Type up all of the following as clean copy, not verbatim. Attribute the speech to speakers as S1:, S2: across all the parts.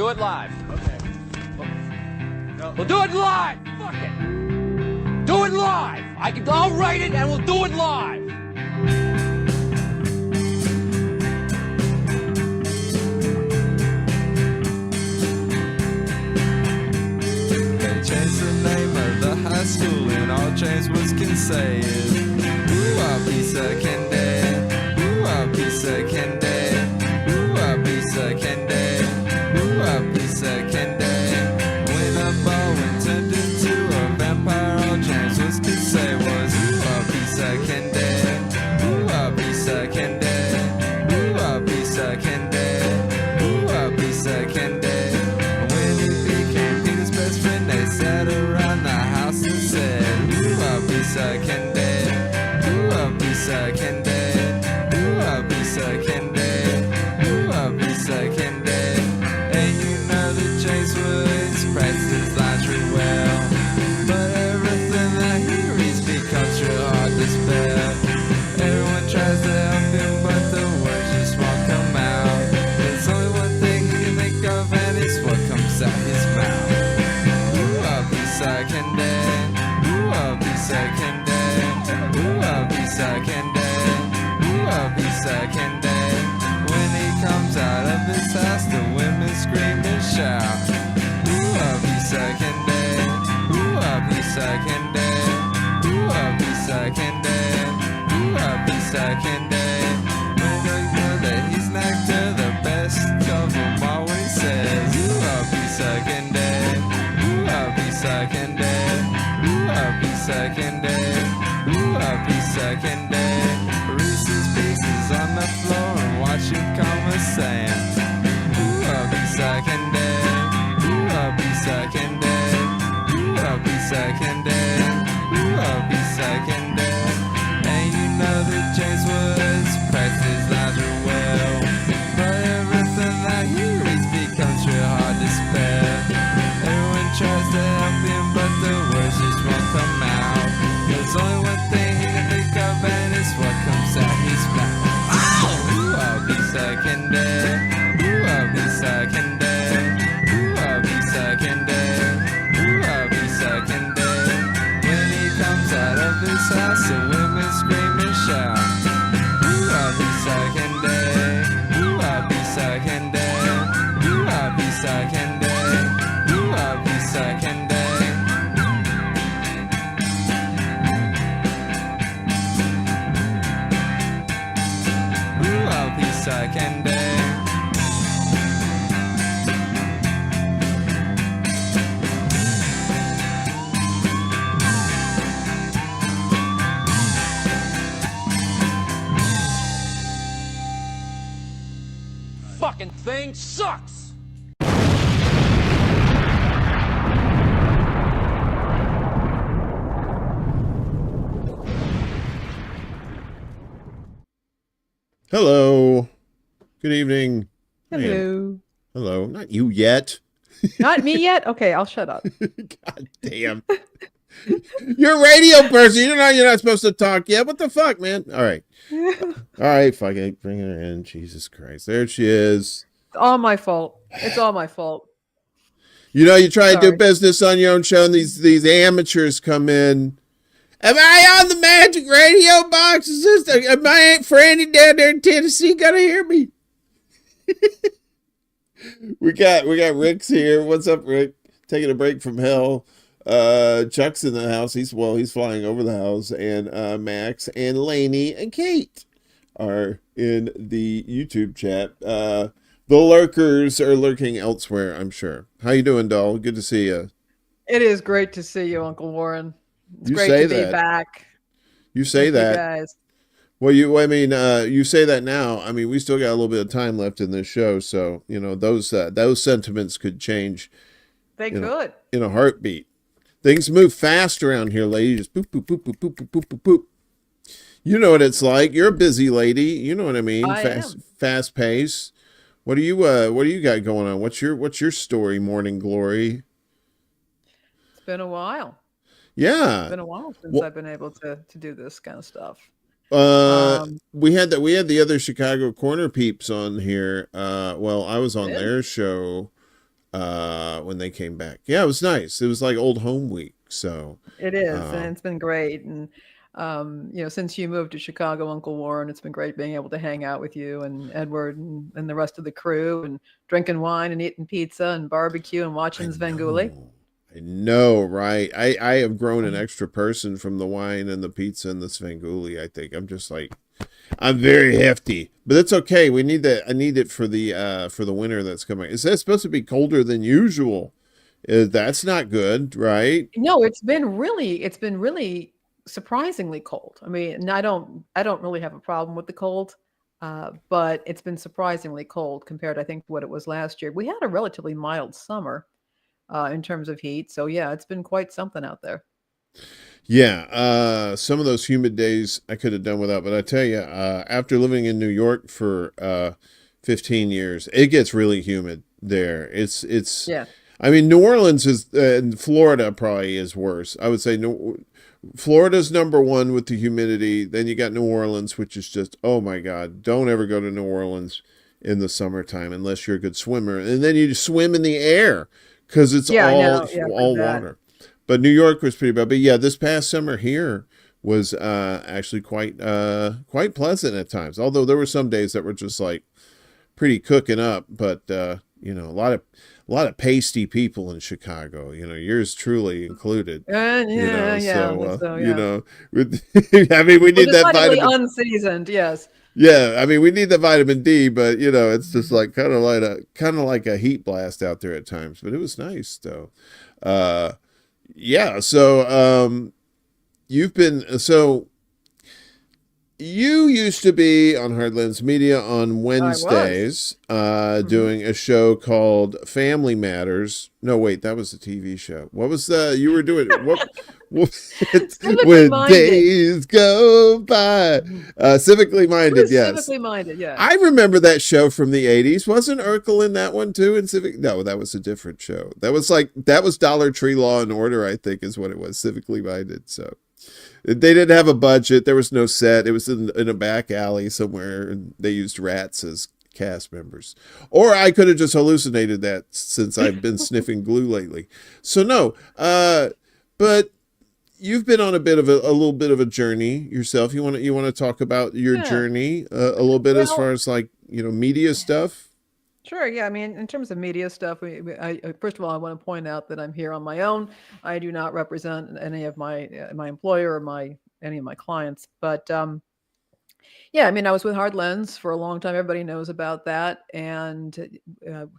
S1: do it live.
S2: Okay. No.
S1: We'll do it live. Fuck it. Do it live. I'll write it and we'll do it live.
S3: They changed the name of the high school and all James Woods can say is ooh, I'll be second day. Ooh, I'll be second day. Ooh, I'll be second day. Ooh, I'll be second day. When a ball turned into a vampire, all James Woods could say was ooh, I'll be second day. Ooh, I'll be second day. Ooh, I'll be second day. Ooh, I'll be second day. When he became Peter's best friend, they sat around the house and said, ooh, I'll be second day. Ooh, I'll be second day. Ooh, I'll be second day. Ooh, I'll be second day. And you know that James Woods practices lines real well. But everything that he reads becomes real hard to spell. Everyone tries to help him, but the words just won't come out. There's only one thing he can think of, and it's what comes out his mouth. Ooh, I'll be second day. Ooh, I'll be second day. Ooh, I'll be second day. Ooh, I'll be second day. When he comes out of his house, the women scream and shout. Ooh, I'll be second day. Ooh, I'll be second day. Ooh, I'll be second day. Ooh, I'll be second day. When they know that he's next to the best of them all, when he says, ooh, I'll be second day. Ooh, I'll be second day. Ooh, I'll be second day. Ooh, I'll be second day. Reese's Pieces on the floor and watch him come a saying, ooh, I'll be second day. Ooh, I'll be second day. Ooh, I'll be second day. Ooh, I'll be second day. And you know that James Woods practices lines real well. But everything that he reads becomes real hard to spell. Everyone tries to help him, but the words just won't come out. There's only one thing he can think of, and it's what comes out his mouth. Ooh, I'll be second day. Ooh, I'll be second day. Ooh, I'll be second day. Ooh, I'll be second day. When he comes out of his house, the women scream and shout. Ooh, I'll be second day. Ooh, I'll be second day. Ooh, I'll be second day. Ooh, I'll be second day. Ooh, I'll be second day.
S1: Fucking thing sucks.
S4: Hello. Good evening.
S5: Hello.
S4: Hello. Not you yet.
S5: Not me yet? Okay, I'll shut up.
S4: God damn. You're a radio person. You know you're not supposed to talk yet. What the fuck, man? All right. All right, fuck it. Bring her in. Jesus Christ. There she is.
S5: It's all my fault. It's all my fault.
S4: You know, you try to do
S5: Sorry.
S4: business on your own show and these amateurs come in. Am I on the magic radio box? Is this am my Aunt Franny down there in Tennessee gonna hear me? we got Rick's here. What's up, Rick? Taking a break from hell. Chuck's in the house. He's flying over the house, and Max and Lainie and Kate are in the YouTube chat. The lurkers are lurking elsewhere, I'm sure. How you doing, doll? Good to see you.
S5: It is great to see you, Uncle Warren. It's
S4: You
S5: great
S4: say
S5: to be
S4: that.
S5: back.
S4: You say
S5: with
S4: that.
S5: You guys.
S4: Well, you say that now. I mean, we still got a little bit of time left in this show, so you know those sentiments could change.
S5: They could.
S4: In a heartbeat. Things move fast around here, lady. Just boop boop boop boop boop boop boop boop boop. You know what it's like. You're a busy lady. You know what I mean. Fast pace. What do you got going on? What's your story, Morning Glory?
S5: It's been a while.
S4: Yeah.
S5: It's been a while since I've been able to do this kind of stuff.
S4: We had the other Chicago Corner peeps on here. Well, I was on their show when they came back. Yeah, it was nice. It was like old home week. So
S5: It is, and
S4: um,
S5: it's been great. And since you moved to Chicago, Uncle Warren, it's been great being able to hang out with you and Edward and the rest of the crew, and drinking wine and eating pizza and barbecue and
S4: I
S5: watching Svengoolie.
S4: know. I know, right? I have grown an extra person from the wine and the pizza and the svengoolie. I think I'm just like I'm very hefty, but it's okay. We need that. I need it for the winter that's coming. It's supposed to be colder than usual. That's not good, right?
S5: No, it's been really surprisingly cold. I mean, and I don't really have a problem with the cold, but it's been surprisingly cold compared, I think, to what it was last year. We had a relatively mild summer in terms of heat, so yeah, it's been quite something out there.
S4: Yeah, some of those humid days I could have done without, but I tell you, after living in New York for 15 years, it gets really humid there.
S5: Yeah.
S4: I mean, New Orleans is, and Florida probably is worse. I would say Florida's number one with the humidity. Then you got New Orleans, which is just, oh my God, don't ever go to New Orleans in the summertime unless you're a good swimmer. And then you swim in the air because it's
S5: Yeah, I know. Yeah, I've heard
S4: all
S5: that.
S4: water. But New York was pretty bad. But yeah, this past summer here was actually quite pleasant at times. Although there were some days that were just like pretty cooking up. But a lot of pasty people in Chicago. Yours truly included.
S5: Yeah, yeah. So yeah,
S4: With, I mean, we
S5: we're
S4: need that
S5: decidedly
S4: vitamin.
S5: unseasoned. Yes.
S4: Yeah, I mean, we need the vitamin D, but it's just like kind of like a heat blast out there at times. But it was nice though. Uh, yeah. So so you used to be on Hardlands Media on
S5: I was.
S4: Wednesdays,
S5: Hmm.
S4: doing a show called Family Matters. No, wait, that was a TV show. What was you were doing? What
S5: Civically
S4: when
S5: minded.
S4: days go by? Civically
S5: It
S4: minded,
S5: was
S4: yes.
S5: civically minded. Yeah.
S4: I remember that show from the 80s. Wasn't Urkel in that one too in Civic? No, that was a different show. That was Dollar Tree Law and Order, I think is what it was, Civically Minded. So they didn't have a budget. There was no set. It was in a back alley somewhere, and they used rats as cast members. Or I could have just hallucinated that since I've been sniffing glue lately. So no, but you've been on a little bit of a journey yourself. You want to talk about your
S5: Yeah.
S4: journey a little bit as far
S5: Well,
S4: as like media stuff.
S5: sure. Yeah. I mean, in terms of media stuff, first of all, I want to point out that I'm here on my own. I do not represent any of my employer or my any of my clients. But yeah, I mean, I was with Hard Lens for a long time. Everybody knows about that, and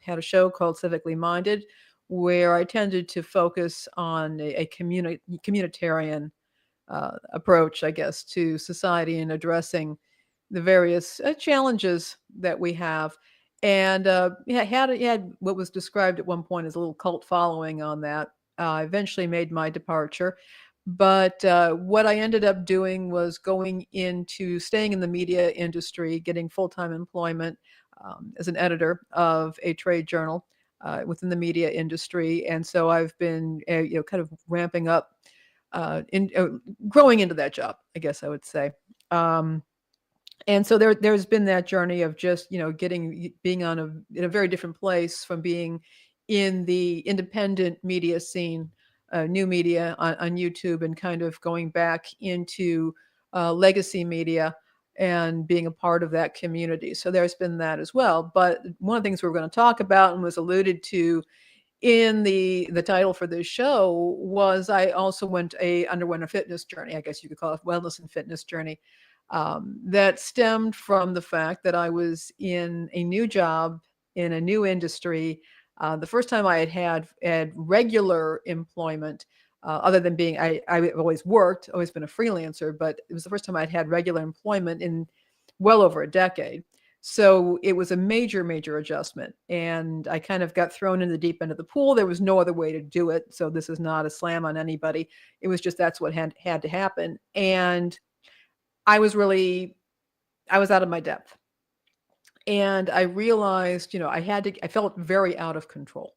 S5: had a show called Civically Minded, where I tended to focus on a communitarian approach, I guess, to society and addressing the various challenges that we have. And yeah, had what was described at one point as a little cult following on that. I eventually made my departure. But what I ended up doing was going into staying in the media industry, getting full time employment as an editor of a trade journal within the media industry. And so I've been, kind of ramping up in growing into that job, I guess I would say. Um, and so there's been that journey of just being in a very different place from being in the independent media scene, new media on YouTube, and kind of going back into legacy media and being a part of that community. So there's been that as well. But one of the things we were going to talk about and was alluded to in the title for this show was I also underwent a fitness journey. I guess you could call it wellness and fitness journey. That stemmed from the fact that I was in a new job in a new industry. The first time I had regular employment, other than being I've always worked, always been a freelancer, but it was the first time I'd had regular employment in well over a decade. So it was a major, major adjustment. And I kind of got thrown in the deep end of the pool. There was no other way to do it. So this is not a slam on anybody. It was just that's what had to happen. And I was really, I was out of my depth. And I realized, I felt very out of control.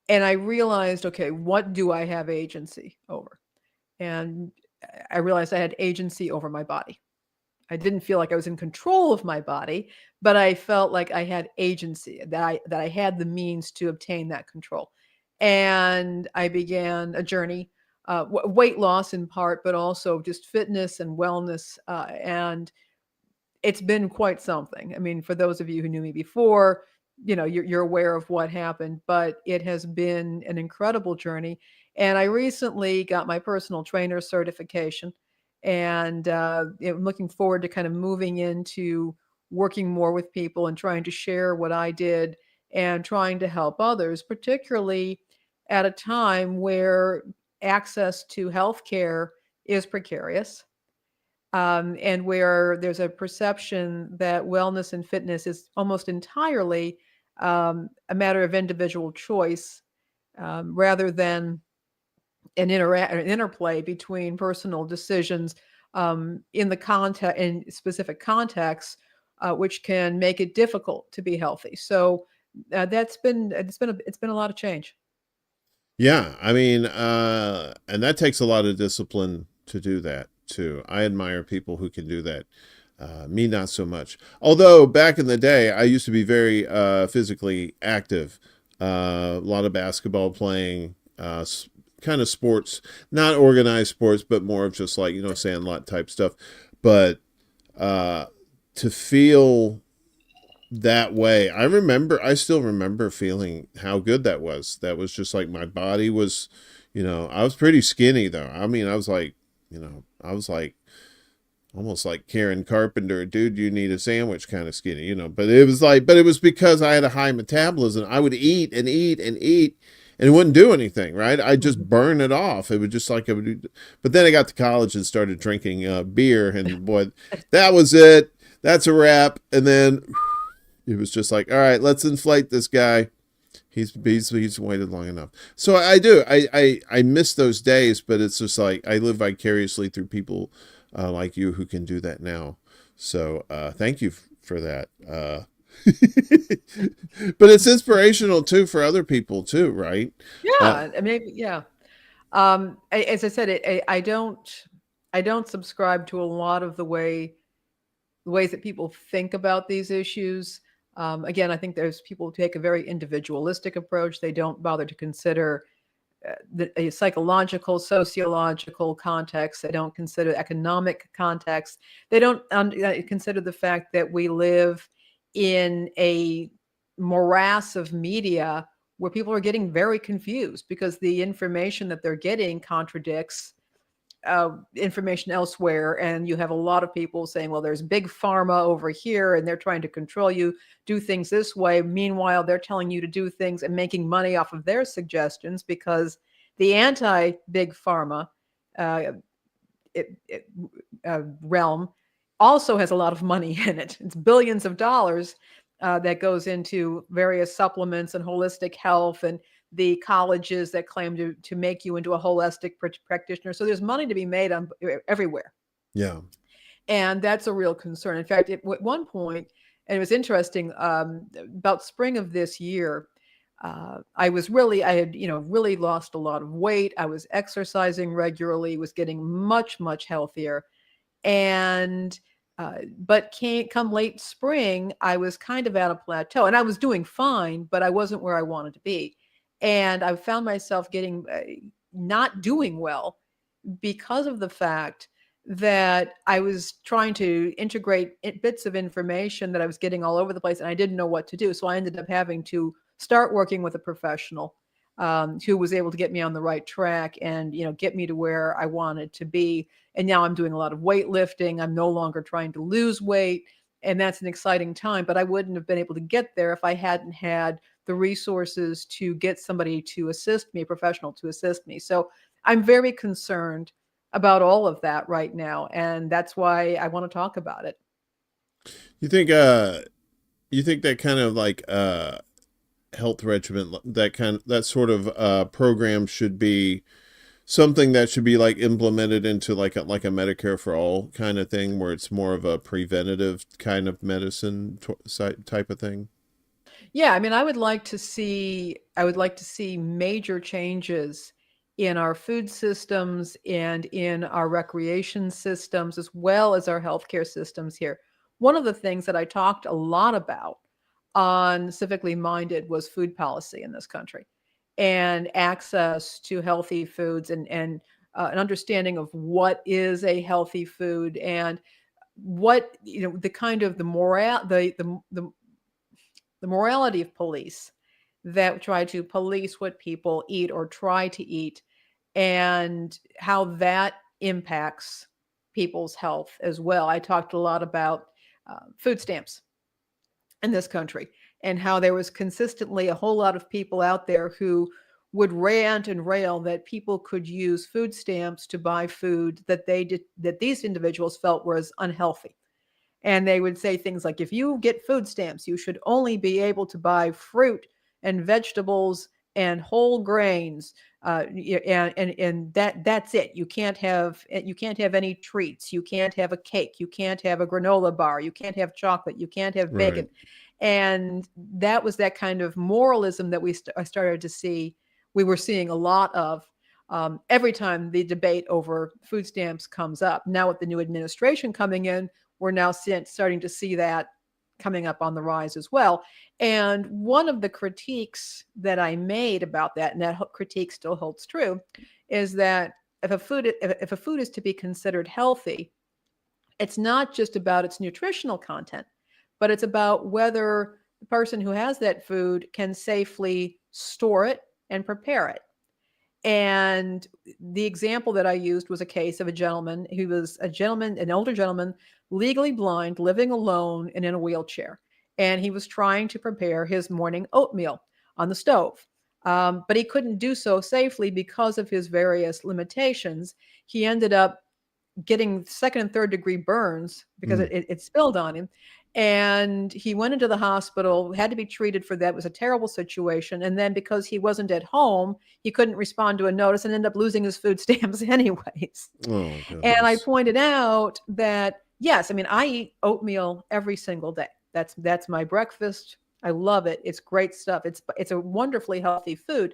S5: And I realized, okay, what do I have agency over? And I realized I had agency over my body. I didn't feel like I was in control of my body, but I felt like I had agency, that I had the means to obtain that control. And I began a journey, weight loss in part, but also just fitness and wellness. And it's been quite something. I mean, for those of you who knew me before, you're aware of what happened, but it has been an incredible journey. And I recently got my personal trainer certification, and I'm looking forward to kind of moving into working more with people and trying to share what I did and trying to help others, particularly at a time where access to healthcare is precarious, and where there's a perception that wellness and fitness is almost entirely a matter of individual choice, rather than an interplay between personal decisions, in specific contexts, which can make it difficult to be healthy. So it's been a lot of change.
S4: Yeah, I mean, and that takes a lot of discipline to do that too. I admire people who can do that. Me, not so much. Although back in the day, I used to be very physically active. A lot of basketball playing, kind of sports, not organized sports, but more of just like, sandlot type stuff. But to feel that way, I still remember feeling how good that was. That was just like my body was, I was pretty skinny though. I mean, I was like almost like Karen Carpenter, dude, you need a sandwich kind of skinny, but it was because I had a high metabolism. I would eat and eat and eat and it wouldn't do anything, right? I'd just burn it off. It would just like, but then I got to college and started drinking beer, and boy, that was it. That's a wrap. And then it was just like, all right, let's inflate this guy. He's waited long enough. So I do. I miss those days, but it's just like I live vicariously through people like you who can do that now. So thank you for that. But it's inspirational too for other people too, right?
S5: Yeah, maybe. Yeah. As I said, I don't subscribe to a lot of the ways that people think about these issues. Again, I think there's people who take a very individualistic approach. They don't bother to consider a psychological, sociological context. They don't consider economic context. They don't consider the fact that we live in a morass of media where people are getting very confused because the information that they're getting contradicts information elsewhere. And you have a lot of people saying, well, there's big pharma over here and they're trying to control you, do things this way. Meanwhile, they're telling you to do things and making money off of their suggestions, because the anti-big pharma realm also has a lot of money in it. It's billions of dollars that goes into various supplements and holistic health, and the colleges that claim to make you into a holistic practitioner. So there's money to be made on everywhere.
S4: Yeah.
S5: And that's a real concern. In fact, at one point, and it was interesting, about spring of this year, I had really lost a lot of weight. I was exercising regularly, was getting much, much healthier. And but come late spring, I was kind of at a plateau, and I was doing fine, but I wasn't where I wanted to be. And I found myself getting not doing well because of the fact that I was trying to integrate bits of information that I was getting all over the place, and I didn't know what to do. So I ended up having to start working with a professional who was able to get me on the right track and, get me to where I wanted to be. And now I'm doing a lot of weightlifting. I'm no longer trying to lose weight. And that's an exciting time, but I wouldn't have been able to get there if I hadn't had the resources to get somebody to assist me, a professional to assist me. So I'm very concerned about all of that right now. And that's why I want to talk about it.
S4: You think that kind of like health regimen, that sort of program should be something that should be like implemented into like a Medicare for all kind of thing, where it's more of a preventative kind of medicine type of thing?
S5: Yeah, I mean, I would like to see major changes in our food systems and in our recreation systems, as well as our healthcare systems here. One of the things that I talked a lot about on Civically Minded was food policy in this country and access to healthy foods and an understanding of what is a healthy food and what, the kind of the morality of police that try to police what people eat or try to eat, and how that impacts people's health as well. I talked a lot about food stamps in this country and how there was consistently a whole lot of people out there who would rant and rail that people could use food stamps to buy food that these individuals felt was unhealthy. And they would say things like, if you get food stamps, you should only be able to buy fruit and vegetables and whole grains, and that's it. You can't have any treats. You can't have a cake. You can't have a granola bar. You can't have chocolate. You can't have bacon.
S4: Right.
S5: And that was that kind of moralism that I started to see. We were seeing a lot of every time the debate over food stamps comes up. Now with the new administration coming in, we're now starting to see that coming up on the rise as well. And one of the critiques that I made about that, and that critique still holds true, is that if a food is to be considered healthy, it's not just about its nutritional content, but it's about whether the person who has that food can safely store it and prepare it. And the example that I used was a case of a gentleman who was an older gentleman, legally blind, living alone and in a wheelchair. And he was trying to prepare his morning oatmeal on the stove. But he couldn't do so safely because of his various limitations. He ended up getting second and third degree burns because it spilled on him. And he went into the hospital, had to be treated for that. It was a terrible situation. And then because he wasn't at home, he couldn't respond to a notice and ended up losing his food stamps anyways.
S4: Oh,
S5: and I pointed out that, yes, I mean, I eat oatmeal every single day. That's my breakfast. I love it. It's great stuff. It's a wonderfully healthy food,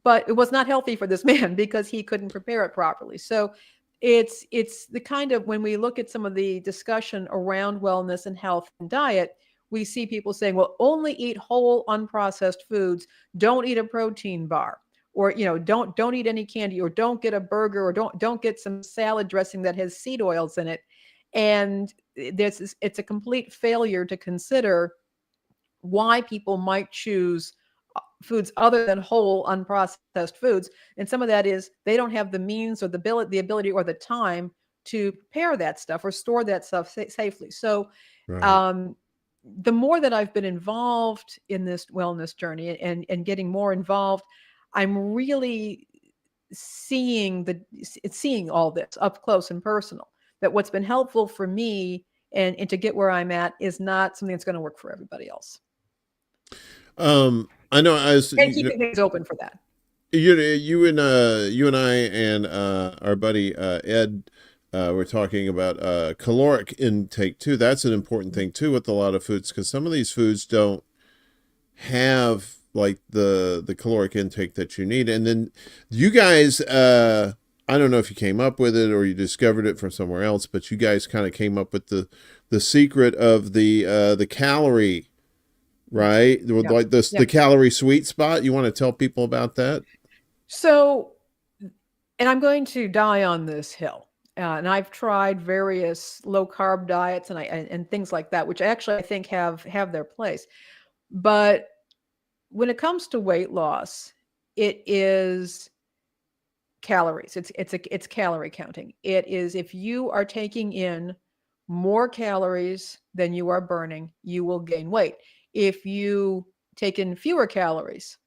S5: but it was not healthy for this man because he couldn't prepare it properly. So it's the kind of, when we look at some of the discussion around wellness and health and diet, we see people saying, well, only eat whole unprocessed foods. Don't eat a protein bar, or, don't eat any candy, or don't get a burger, or don't get some salad dressing that has seed oils in it. And it's a complete failure to consider why people might choose foods other than whole unprocessed foods. And some of that is they don't have the means or the ability or the time to prepare that stuff or store that stuff safely. So
S4: right.
S5: the more that I've been involved in this wellness journey and getting more involved, I'm really seeing all this up close and personal, that what's been helpful for me and to get where I'm at is not something that's going to work for everybody else.
S4: I know
S5: and keeping things open for that.
S4: You and I and our buddy Ed were talking about caloric intake too. That's an important thing too with a lot of foods, because some of these foods don't have like the caloric intake that you need. And then you guys, I don't know if you came up with it or you discovered it from somewhere else, but you guys kind of came up with the secret of the calorie, right? Yeah. Like the calorie sweet spot. You want to tell people about that?
S5: So, and I'm going to die on this hill. And I've tried various low carb diets and things like that, which actually I think have their place. But when it comes to weight loss, it is calories. It's calorie counting. It is, if you are taking in more calories than you are burning, you will gain weight. If you take in fewer calories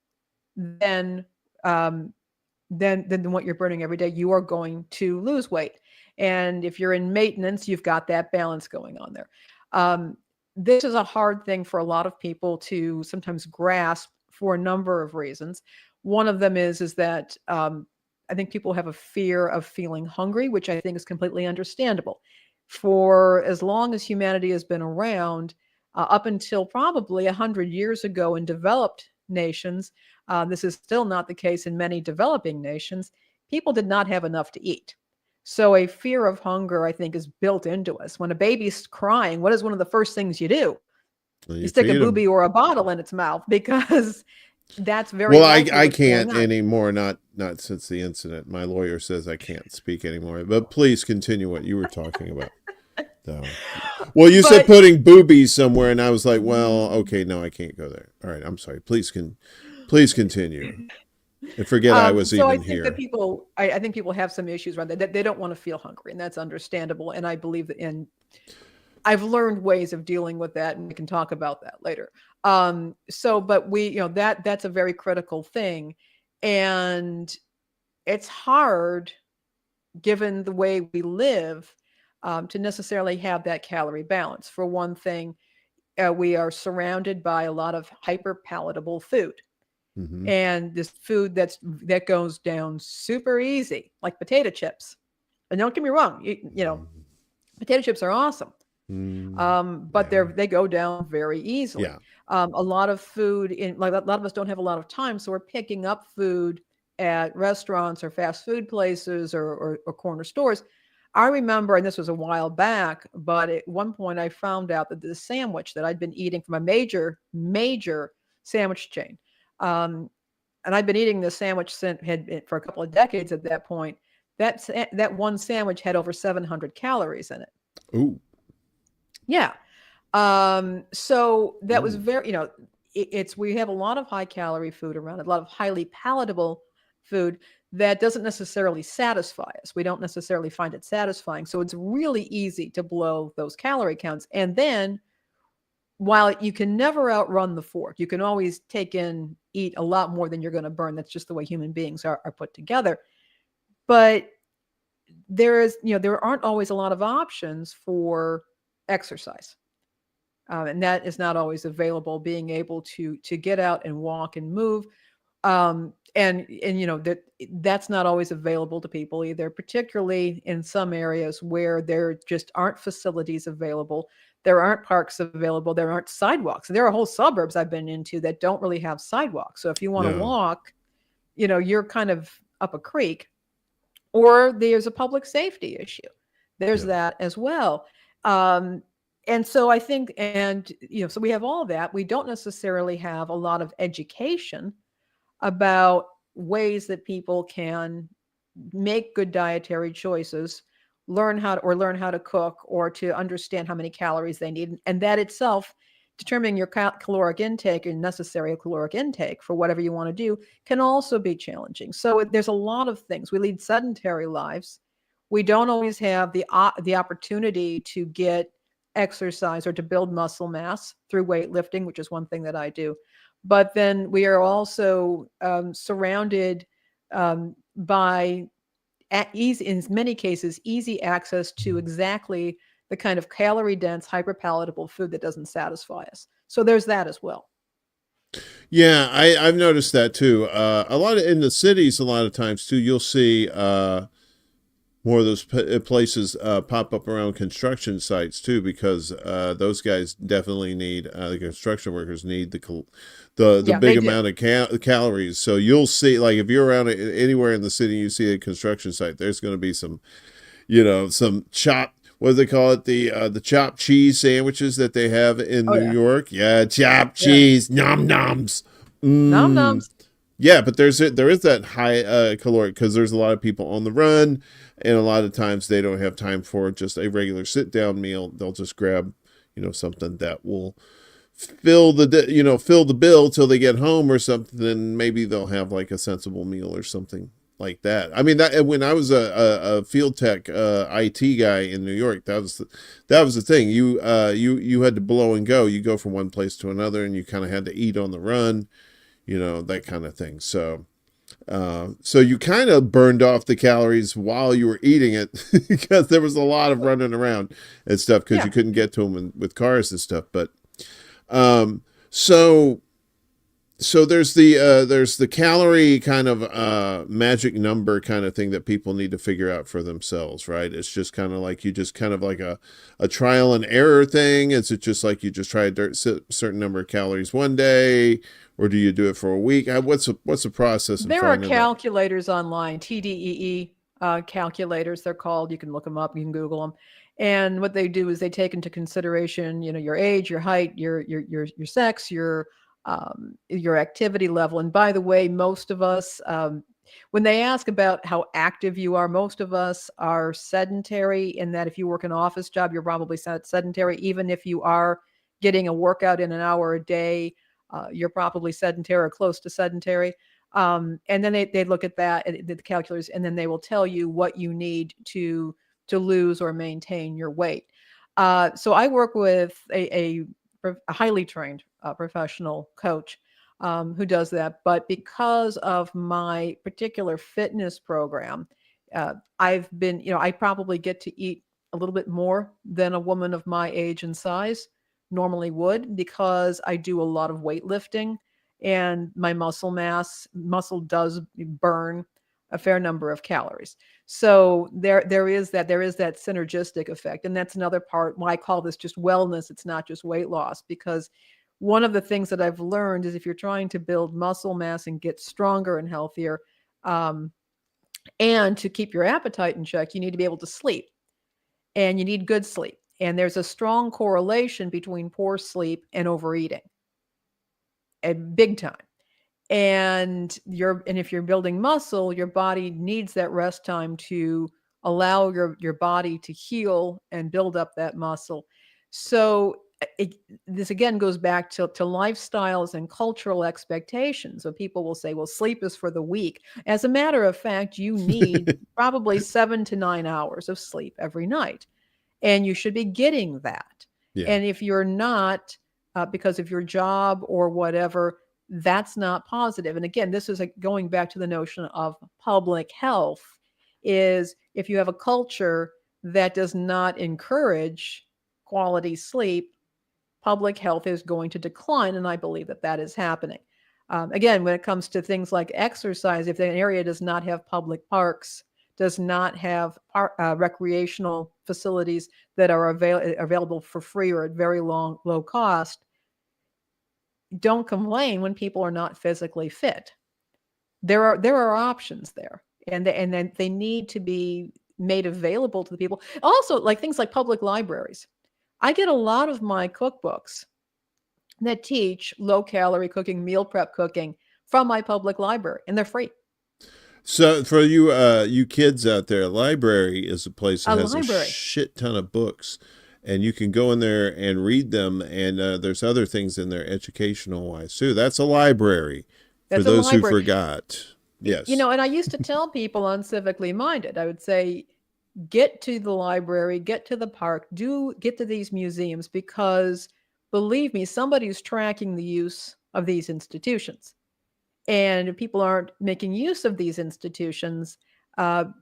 S5: than what you're burning every day, you are going to lose weight. And if you're in maintenance, you've got that balance going on there. This is a hard thing for a lot of people to sometimes grasp for a number of reasons. One of them is that I think people have a fear of feeling hungry, which I think is completely understandable. For as long as humanity has been around, up until probably 100 years ago, and developed nations, this is still not the case in many developing nations, people did not have enough to eat. So a fear of hunger, I think, is built into us. When a baby's crying, what is one of the first things you do?
S4: Well,
S5: You stick a
S4: feed 'em.
S5: booby or a bottle in its mouth, because that's very
S4: Well,
S5: likely
S4: I
S5: what's going
S4: can't
S5: on.
S4: anymore. Not since the incident. My lawyer says I can't speak anymore. But please continue what you were talking about. So, well, you said
S5: But
S4: putting boobies somewhere, and I was like, well, okay, no, I can't go there. All right, I'm sorry. Please continue. And forget I was
S5: so I
S4: even
S5: think that
S4: here.
S5: I think people have some issues around that. They don't want to feel hungry, and that's understandable. And I believe that I've learned ways of dealing with that, and we can talk about that later. But that's a very critical thing, and it's hard given the way we live to necessarily have that calorie balance. For one thing, we are surrounded by a lot of hyper palatable food.
S4: Hmm.
S5: And this food that goes down super easy, like potato chips. And don't get me wrong, potato chips are awesome, but
S4: Yeah.
S5: they go down very easily.
S4: Yeah.
S5: A lot of food like a lot of us don't have a lot of time, so we're picking up food at restaurants or fast food places or corner stores. I remember, and this was a while back, but at one point I found out that the sandwich that I'd been eating from a major sandwich chain, um, and I'd been eating this sandwich for a couple of decades at that point. That one sandwich had over 700 calories in it.
S4: Ooh.
S5: Yeah. So that was
S4: Ooh.
S5: very, we have a lot of high calorie food around, a lot of highly palatable food that doesn't necessarily satisfy us. We don't necessarily find it satisfying. So it's really easy to blow those calorie counts. And then while you can never outrun the fork, you can always eat a lot more than you're going to burn. That's just the way human beings are put together. But there aren't always a lot of options for exercise. And that is not always available, being able to get out and walk and move. That's not always available to people either, particularly in some areas where there just aren't facilities available. There aren't parks available. There aren't sidewalks. There are whole suburbs I've been into that don't really have sidewalks. So if you want to
S4: No.
S5: walk, you're kind of up a creek, or there's a public safety issue. There's
S4: Yeah.
S5: that as well. And so I think, so we have all that. We don't necessarily have a lot of education about ways that people can make good dietary choices, learn how to cook, or to understand how many calories they need. And that itself, determining your caloric intake and necessary caloric intake for whatever you want to do, can also be challenging. So there's a lot of things. We lead sedentary lives. We don't always have the opportunity to get exercise or to build muscle mass through weightlifting, which is one thing that I do. But then we are also surrounded by in many cases, easy access to exactly the kind of calorie dense, hyperpalatable food that doesn't satisfy us. So there's that as well.
S4: Yeah, I've noticed that too. A lot in the cities, a lot of times too, you'll see more of those places pop up around construction sites too, because those guys definitely need the construction workers need the big amount of calories. So you'll see, like, if you're around anywhere in the city, you see a construction site, there's going to be some chopped, what do they call it, the chopped cheese sandwiches that they have in New York. Yeah, chopped cheese, nom noms.
S5: Nom noms.
S4: Yeah, but there is that high caloric, because there's a lot of people on the run, and a lot of times they don't have time for just a regular sit down meal. They'll just grab something that will fill the bill till they get home or something. And maybe they'll have like a sensible meal or something like that. I mean, that when I was a field tech IT guy in New York, that was the thing. You had to blow and go. You go from one place to another, and you kind of had to eat on the run. That kind of thing. So you kind of burned off the calories while you were eating it, because there was a lot of running around and stuff, because you couldn't get to them with cars and stuff. But so So there's the calorie kind of magic number kind of thing that people need to figure out for themselves, right? It's just kind of like you just kind of like a trial and error thing. Is it just like you just try a certain number of calories one day, or do you do it for a week? What's the process in
S5: There are
S4: finding that?
S5: calculators online, TDEE calculators, they're called. You can look them up, you can Google them. And what they do is they take into consideration, your age, your height, your sex, your activity level. And by the way, most of us, when they ask about how active you are, most of us are sedentary. In that, if you work an office job, you're probably sedentary. Even if you are getting a workout in an hour a day, you're probably sedentary or close to sedentary. And then they look at that, the calculators, and then they will tell you what you need to lose or maintain your weight. So I work with a highly trained professional coach who does that. But because of my particular fitness program, I probably get to eat a little bit more than a woman of my age and size normally would, because I do a lot of weightlifting, and my muscle does burn a fair number of calories. So there is that synergistic effect. And that's another part why I call this just wellness. It's not just weight loss, because one of the things that I've learned is if you're trying to build muscle mass and get stronger and healthier, and to keep your appetite in check, you need to be able to sleep, and you need good sleep. And there's a strong correlation between poor sleep and overeating, a big time. And if you're building muscle, your body needs that rest time to allow your body to heal and build up that muscle. So this again goes back to lifestyles and cultural expectations. So people will say, well, sleep is for the weak. As a matter of fact, you need probably 7 to 9 hours of sleep every night, and you should be getting that.
S4: Yeah.
S5: And if you're not, because of your job or whatever, that's not positive. And again, this is going back to the notion of public health, is if you have a culture that does not encourage quality sleep, public health is going to decline. And I believe that is happening. Again, when it comes to things like exercise, if an area does not have public parks, does not have recreational facilities that are available for free or at very low cost, don't complain when people are not physically fit. There are options there, and then they need to be made available to the people. Also, like things like public libraries. I get a lot of my cookbooks that teach low-calorie cooking, meal prep cooking from my public library, and they're free.
S4: So for you kids out there, library is a place that has a shit ton of books, and you can go in there and read them. And there's other things in there educational wise too. That's a library for those who forgot. Yes.
S5: And I used to tell people uncivically minded, I would say, get to the library, get to the park, get to these museums, because believe me, somebody's tracking the use of these institutions. And if people aren't making use of these institutions, oh,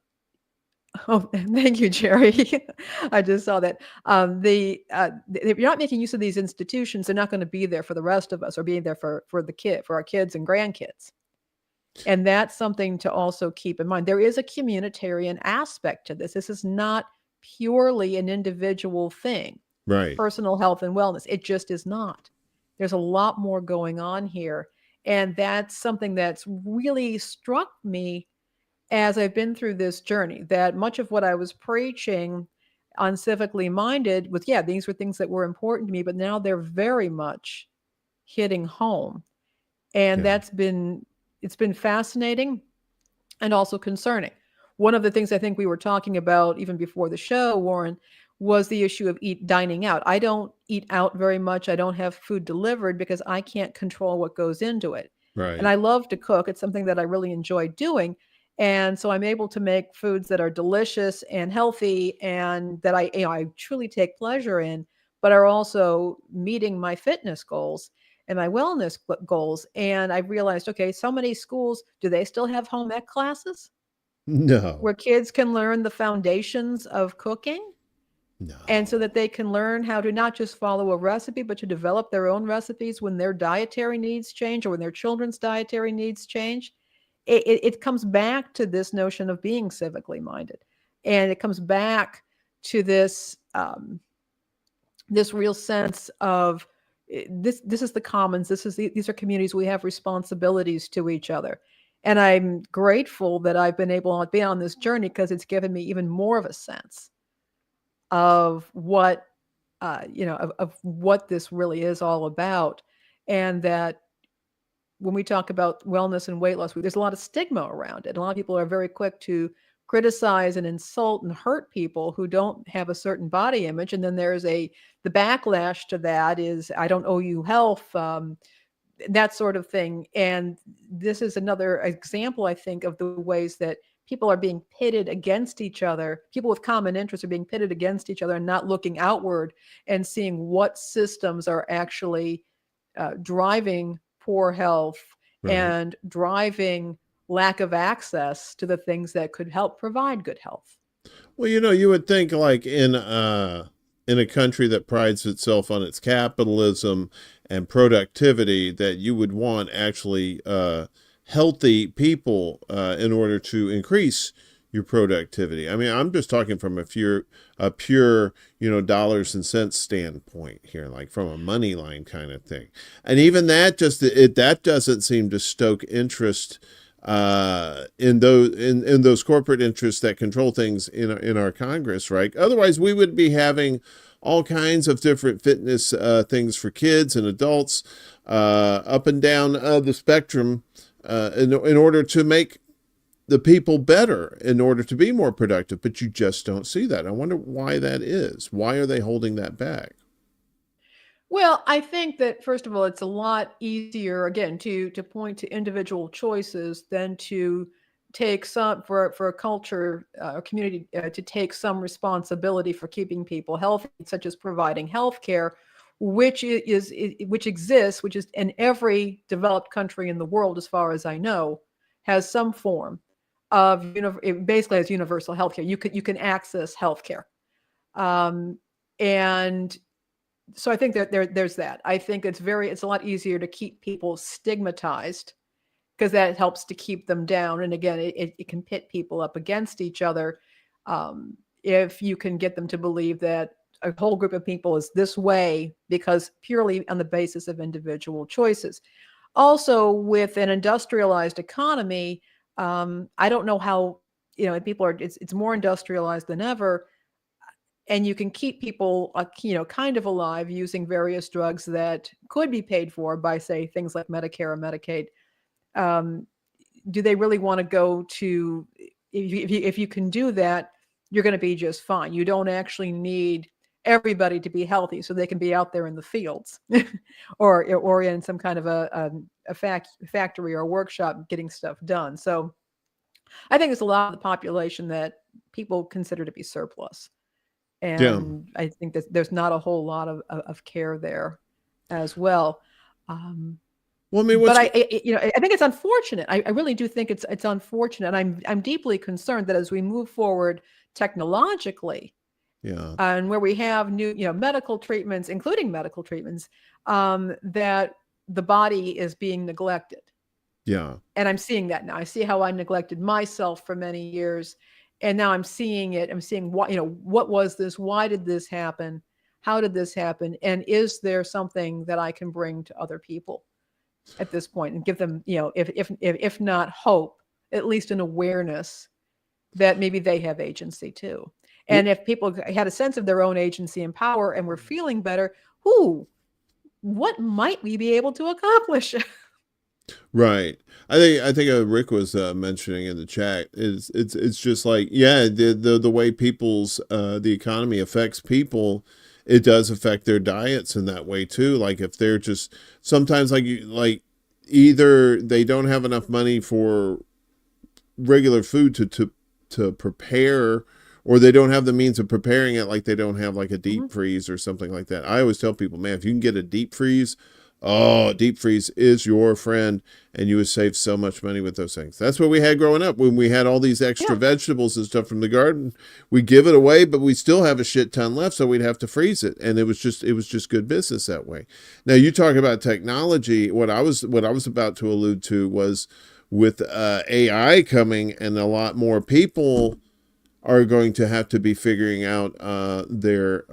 S5: thank you, Jerry. I just saw that. If you're not making use of these institutions, they're not going to be there for the rest of us, or being there for our kids and grandkids. And that's something to also keep in mind. There is a communitarian aspect to this. This is not purely an individual thing,
S4: right?
S5: Personal health and wellness. It just is not. There's a lot more going on here. And that's something that's really struck me as I've been through this journey, that much of what I was preaching on Civically Minded was, these were things that were important to me, but now they're very much hitting home. And it's been fascinating and also concerning. One of the things I think we were talking about even before the show, Warren, was the issue of dining out. I don't eat out very much. I don't have food delivered because I can't control what goes into it.
S4: Right.
S5: And I love to cook. It's something that I really enjoy doing. And so I'm able to make foods that are delicious and healthy, and that I truly take pleasure in, but are also meeting my fitness goals and my wellness goals. And I realized, okay, so many schools, do they still have home ec classes?
S4: No.
S5: Where kids can learn the foundations of cooking?
S4: No.
S5: And so that they can learn how to not just follow a recipe, but to develop their own recipes when their dietary needs change or when their children's dietary needs change. It comes back to this notion of being civically minded. And it comes back to this this real sense of this is the commons. These are communities. We have responsibilities to each other. And I'm grateful that I've been able to be on this journey because it's given me even more of a sense of what of what this really is all about, and that when we talk about wellness and weight loss, there's a lot of stigma around it. A lot of people are very quick to criticize and insult and hurt people who don't have a certain body image, and then there's the backlash to that is, I don't owe you health, that sort of thing. And this is another example, I think, of the ways that people are being pitted against each other. People with common interests are being pitted against each other and not looking outward and seeing what systems are actually driving poor health and driving lack of access to the things that could help provide good health.
S4: Well, you would think like in a country that prides itself on its capitalism and productivity that you would want actually healthy people in order to increase your productivity. I mean, I'm just talking from a pure, dollars and cents standpoint here, like from a money line kind of thing. And even that that doesn't seem to stoke interest in those corporate interests that control things in our Congress, right? Otherwise, we would be having all kinds of different fitness things for kids and adults up and down the spectrum in order to make the people better, in order to be more productive. But you just don't see that. I wonder why that is. Why are they holding that back?
S5: Well, I think that, first of all, it's a lot easier, again, to point to individual choices than to take some, for a culture or community to take some responsibility for keeping people healthy, such as providing health care, which exists, which is in every developed country in the world, as far as I know, has some form of, it basically has universal health care. You can access health care. And so I think that there's that. I think it's a lot easier to keep people stigmatized because that helps to keep them down. And again, it can pit people up against each other if you can get them to believe that a whole group of people is this way because purely on the basis of individual choices. Also, with an industrialized economy, I don't know how, it's more industrialized than ever. And you can keep people, kind of alive using various drugs that could be paid for by, say, things like Medicare or Medicaid. Do they really want to go to, if you can do that, you're going to be just fine. You don't actually need everybody to be healthy so they can be out there in the fields or in some kind of a factory or a workshop getting stuff done. So I think there's a lot of the population that people consider to be surplus. And I think that there's not a whole lot of care there as well.
S4: Well, I mean,
S5: but I think it's unfortunate. I really do think it's unfortunate. I'm deeply concerned that as we move forward technologically, and where we have new, medical treatments, including medical treatments, that the body is being neglected.
S4: Yeah.
S5: And I'm seeing that now. I see how I neglected myself for many years. And now I'm seeing it. I'm seeing what was this? Why did this happen? How did this happen? And is there something that I can bring to other people at this point and give them, if not hope, at least an awareness that maybe they have agency too. And if people had a sense of their own agency and power and were feeling better, what might we be able to accomplish?
S4: Right. I think Rick was mentioning in the chat it's just like, the way people's the economy affects people, it does affect their diets in that way too. Like if they're just sometimes like either they don't have enough money for regular food to prepare, or they don't have the means of preparing it, like they don't have like a deep freeze or something like that. I always tell people, man, if you can get a deep freeze, Oh, deep freeze is your friend, and you would save so much money with those things. That's what we had growing up when we had all these extra
S5: Yeah.
S4: vegetables and stuff from the garden. We give it away, but we still have a shit ton left, so we'd have to freeze it, and it was just good business that way. Now you talk about technology. What I was about to allude to was with AI coming, and a lot more people are going to have to be figuring out their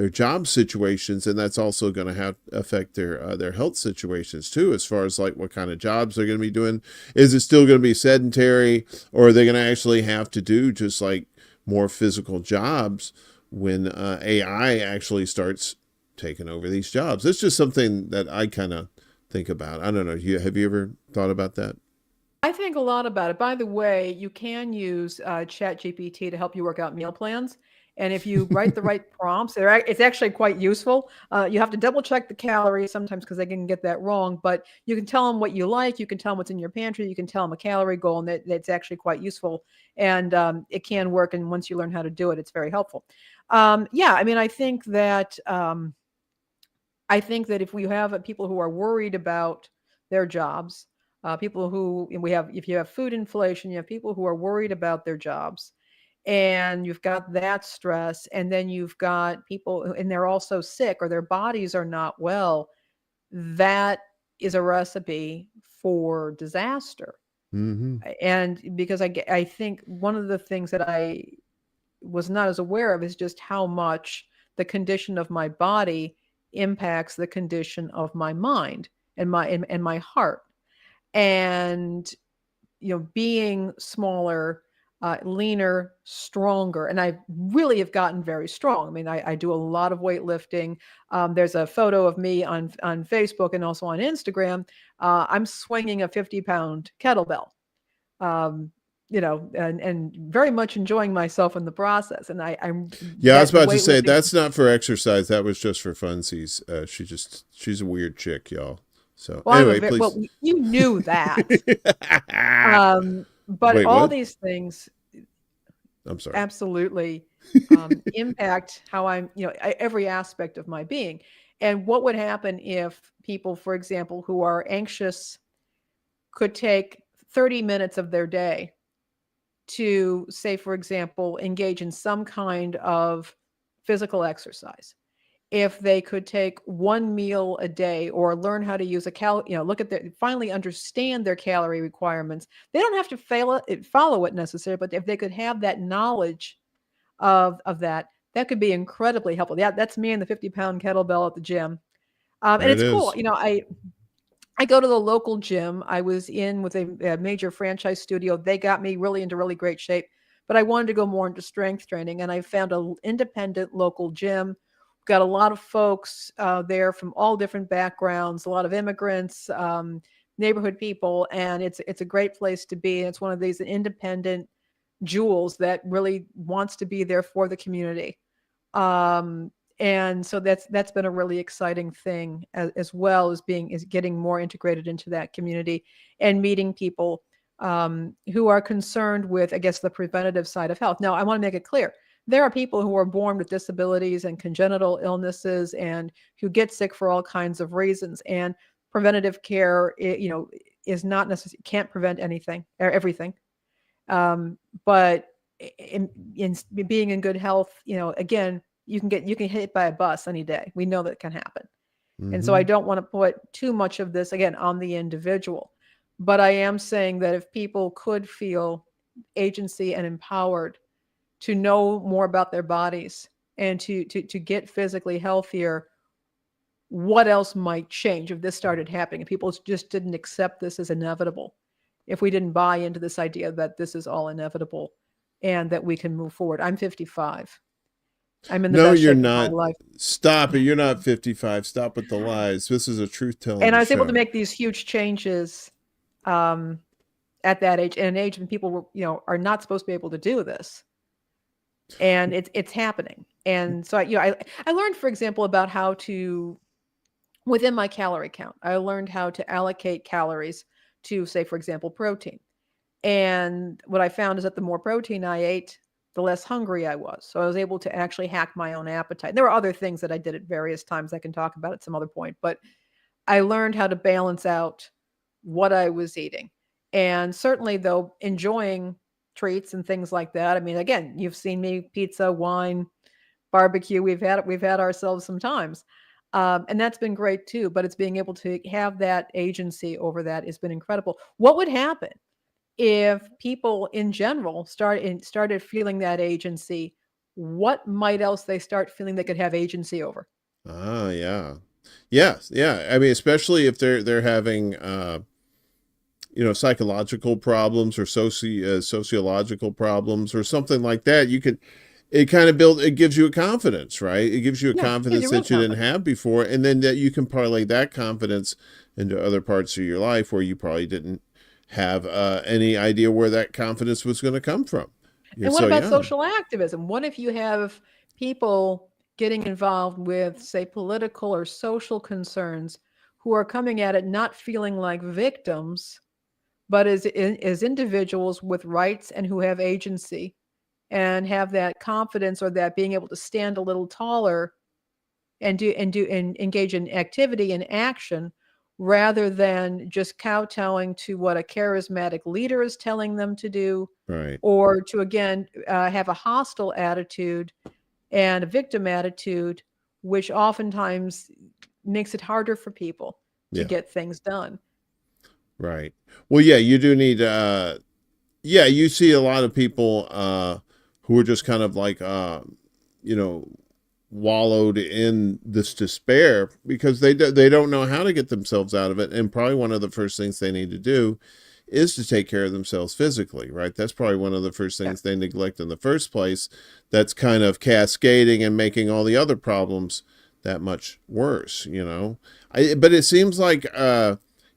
S4: job situations, and that's also going to have affect their health situations too, as far as like what kind of jobs they're going to be doing. Is it still going to be sedentary, or are they going to actually have to do just like more physical jobs when AI actually starts taking over these jobs? It's just something that I kind of think about. I don't know. Have you ever thought about that?
S5: I think a lot about it. By the way, you can use ChatGPT to help you work out meal plans. And if you write the right prompts, it's actually quite useful. You have to double check the calories sometimes because they can get that wrong, but you can tell them what you like. You can tell them what's in your pantry. You can tell them a calorie goal, and that's actually quite useful. And it can work. And once you learn how to do it, it's very helpful. Yeah, I mean, I think that if we have people who are worried about their jobs, people who and we have, if you have food inflation, you have people who are worried about their jobs, and you've got that stress, and then you've got people, and they're also sick or their bodies are not well. That is a recipe for disaster.
S4: Mm-hmm.
S5: And because I think one of the things that I was not as aware of is just how much the condition of my body impacts the condition of my mind and my heart. And being smaller, leaner, stronger, and I really have gotten very strong. I mean, I do a lot of weightlifting. There's a photo of me on Facebook and also on Instagram. I'm swinging a 50-pound kettlebell. Um, and very much enjoying myself in the process. And I'm
S4: Yeah, I was
S5: that
S4: about to say
S5: weightlifting.
S4: that's not for exercise. That was just for funsies. She's a weird chick, y'all. So
S5: Well,
S4: anyway,
S5: well,
S4: please.
S5: you knew that. But
S4: Wait,
S5: all
S4: what?
S5: these things
S4: I'm sorry.
S5: absolutely impact how every aspect of my being. And what would happen if people, for example, who are anxious could take 30 minutes of their day to, say, for example, engage in some kind of physical exercise? If they could take one meal a day or learn how to use look at finally understand their calorie requirements. They don't have to follow it necessarily, but if they could have that knowledge of that could be incredibly helpful. Yeah, that's me and the 50-pound kettlebell at the gym. And
S4: It
S5: it's cool.
S4: is.
S5: I go to the local gym. I was in with a major franchise studio. They got me really into really great shape, but I wanted to go more into strength training, and I found an independent local gym. Got a lot of folks there from all different backgrounds, a lot of immigrants, neighborhood people, and it's a great place to be. And it's one of these independent jewels that really wants to be there for the community. Um, and so that's been a really exciting thing, as well as getting more integrated into that community and meeting people who are concerned with, I guess, the preventative side of health. Now, I want to make it clear. There are people who are born with disabilities and congenital illnesses and who get sick for all kinds of reasons. And preventative care, is not necessarily, can't prevent anything or everything. But in being in good health, again, you can get hit by a bus any day. We know that can happen. And so I
S4: Mm-hmm.
S5: don't want to put too much of this again on the individual. But I am saying that if people could feel agency and empowered to know more about their bodies and to get physically healthier, what else might change if this started happening? If people just didn't accept this as inevitable, if we didn't buy into this idea that this is all inevitable and that we can move forward. I'm 55. I'm in the
S4: No,
S5: best
S4: you're
S5: shape of my
S4: not.
S5: life.
S4: Stop it. You're not 55. Stop with the lies. This is a truth
S5: And
S4: telling
S5: I was able to
S4: show.
S5: make these huge changes at that age, in an age when people were, are not supposed to be able to do this. And it's happening. And so I learned, for example, about how to, within my calorie count, I learned how to allocate calories to, say, for example, protein. And what I found is that the more protein I ate, the less hungry I was. So I was able to actually hack my own appetite. There were other things that I did at various times I can talk about at some other point, but I learned how to balance out what I was eating. And certainly, though, enjoying treats and things like that. I mean, again, you've seen me pizza, wine, barbecue. We've had ourselves some times, and that's been great too. But it's being able to have that agency over that has been incredible. What would happen if people in general started feeling that agency? What might else they start feeling they could have agency over?
S4: Ah, yeah. Yes, yeah. I mean, especially if they're having psychological problems or sociological problems or something like that, it gives you a confidence, right? It gives you a
S5: Yeah, gives
S4: confidence
S5: you real
S4: that you didn't
S5: confidence.
S4: have before, and then that you can parlay that confidence into other parts of your life where you probably didn't have any idea where that confidence was going to come from. Yeah,
S5: And what
S4: so
S5: about
S4: yeah,
S5: social activism? What if you have people getting involved with, say, political or social concerns who are coming at it not feeling like victims, but as individuals with rights and who have agency and have that confidence or that being able to stand a little taller and engage in activity and action rather than just kowtowing to what a charismatic leader is telling them to do,
S4: right,
S5: or to again have a hostile attitude and a victim attitude, which oftentimes makes it harder for people to
S4: yeah,
S5: get things done.
S4: right. Well, yeah, you do need. Yeah, you see a lot of people who are just kind of like you know wallowed in this despair because they don't know how to get themselves out of it, and probably one of the first things they need to do is to take care of themselves physically, right? That's probably one of the first
S5: Yeah.
S4: things they neglect in the first place. That's kind of cascading and making all the other problems that much worse, but it seems like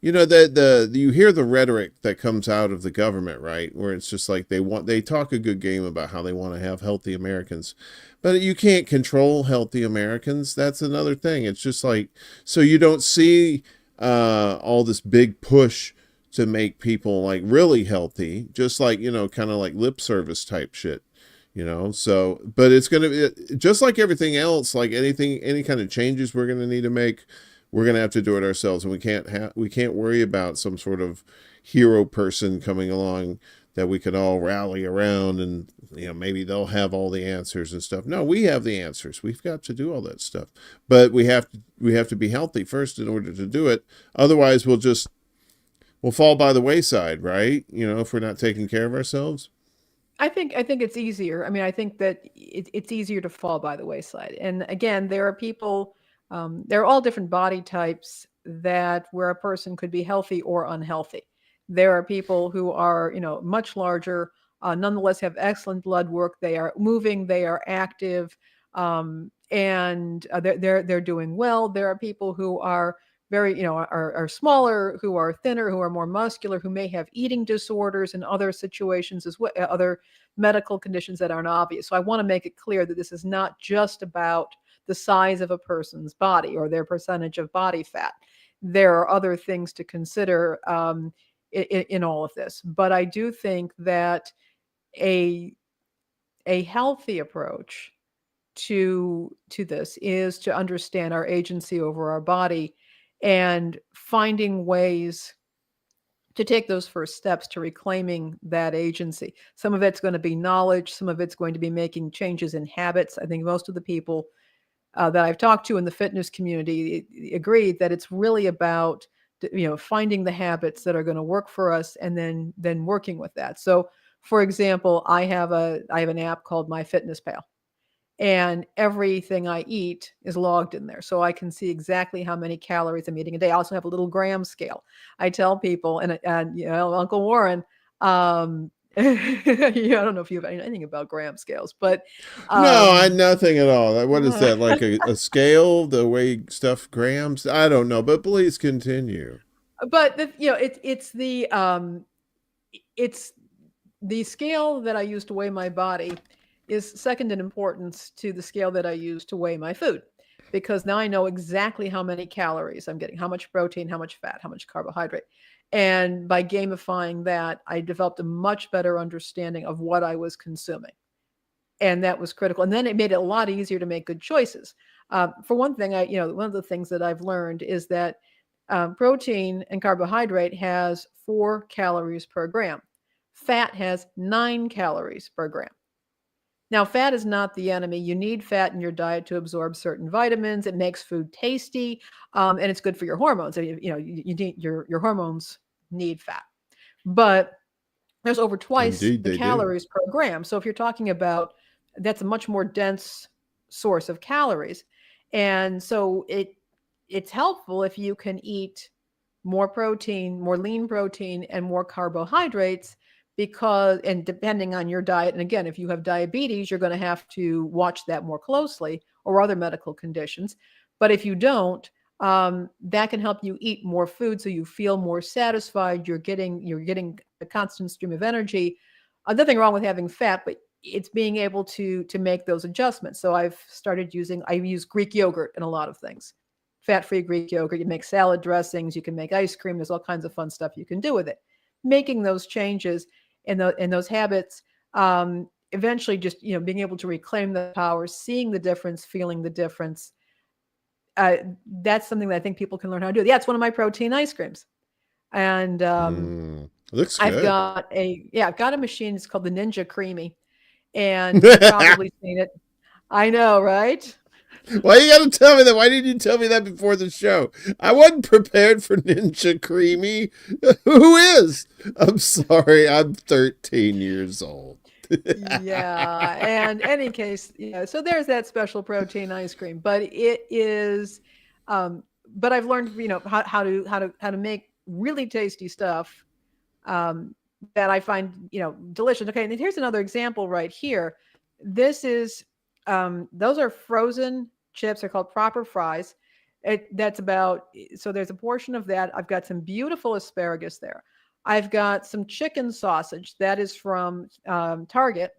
S4: you hear the rhetoric that comes out of the government, right? Where it's just like they talk a good game about how they want to have healthy Americans, but you can't control healthy Americans. That's another thing. It's just like, so you don't see all this big push to make people like really healthy, just like, kind of like lip service type shit. So, but it's going to be just like everything else, like any kind of changes we're going to need to make, we're going to have to do it ourselves. And we can't worry about some sort of hero person coming along that we could all rally around and, maybe they'll have all the answers and stuff. No, we have the answers. We've got to do all that stuff, but we have to be healthy first in order to do it. Otherwise we'll fall by the wayside, right? If we're not taking care of ourselves.
S5: I think it's easier. I mean, I think that it's easier to fall by the wayside. And again, there are people, there are all different body types that where a person could be healthy or unhealthy. There are people who are, much larger, nonetheless have excellent blood work. They are moving, they are active, and they're doing well. There are people who are very, are smaller, who are thinner, who are more muscular, who may have eating disorders and other situations as well, other medical conditions that aren't obvious. So I want to make it clear that this is not just about the size of a person's body or their percentage of body fat. There are other things to consider in all of this. But I do think that a a healthy approach to this is to understand our agency over our body and finding ways to take those first steps to reclaiming that agency. Some of it's going to be knowledge, some of it's going to be making changes in habits. I think most of the people that I've talked to in the fitness community agree that it's really about finding the habits that are going to work for us and then working with that. So, for example, I have an app called MyFitnessPal, and everything I eat is logged in there. So I can see exactly how many calories I'm eating a day. I also have a little gram scale. I tell people, and Uncle Warren, yeah, I don't know if you have anything about gram scales, but
S4: No, I
S5: um,
S4: nothing at all. What is that? Like a scale, the way stuff grams? I don't know, but please continue.
S5: but it's the scale that I use to weigh my body is second in importance to the scale that I use to weigh my food, because now I know exactly how many calories I'm getting, how much protein, how much fat, how much carbohydrate. And by gamifying that, I developed a much better understanding of what I was consuming. And that was critical. And then it made it a lot easier to make good choices. For one thing, one of the things that I've learned is that Protein and carbohydrate has 4 calories per gram. Fat has 9 calories per gram. Now, fat is not the enemy. You need fat in your diet to absorb certain vitamins. It makes food tasty, and it's good for your hormones. You need your hormones need fat, but there's over twice
S4: Indeed,
S5: the
S4: they do.
S5: calories per gram. So if you're talking about that's a much more dense source of calories, and so it's helpful if you can eat more protein, more lean protein, and more carbohydrates because, and depending on your diet, and again, if you have diabetes, you're going to have to watch that more closely or other medical conditions. But if you don't, that can help you eat more food so you feel more satisfied. You're getting a constant stream of energy. Nothing wrong with having fat, but it's being able to make those adjustments. So I use Greek yogurt in a lot of things. Fat-free Greek yogurt. You make salad dressings. You can make ice cream. There's all kinds of fun stuff you can do with it. Making those changes in those habits, eventually just being able to reclaim the power, seeing the difference, feeling the difference. That's something that I think people can learn how to do. Yeah, it's one of my protein ice creams, and
S4: looks good.
S5: I've got a machine. It's called the Ninja Creamy, and you've probably seen it. I know, right?
S4: Why you got to tell me that? Why didn't you tell me that before the show? I wasn't prepared for Ninja Creamy. Who is? I'm sorry. I'm 13 years old.
S5: Yeah. And in any case, so there's that special protein ice cream, but it is, but I've learned, how to make really tasty stuff, that I find, delicious. Okay. And here's another example right here. This is, those are frozen chips. They're called proper fries. There's a portion of that. I've got some beautiful asparagus there. I've got some chicken sausage that is from Target.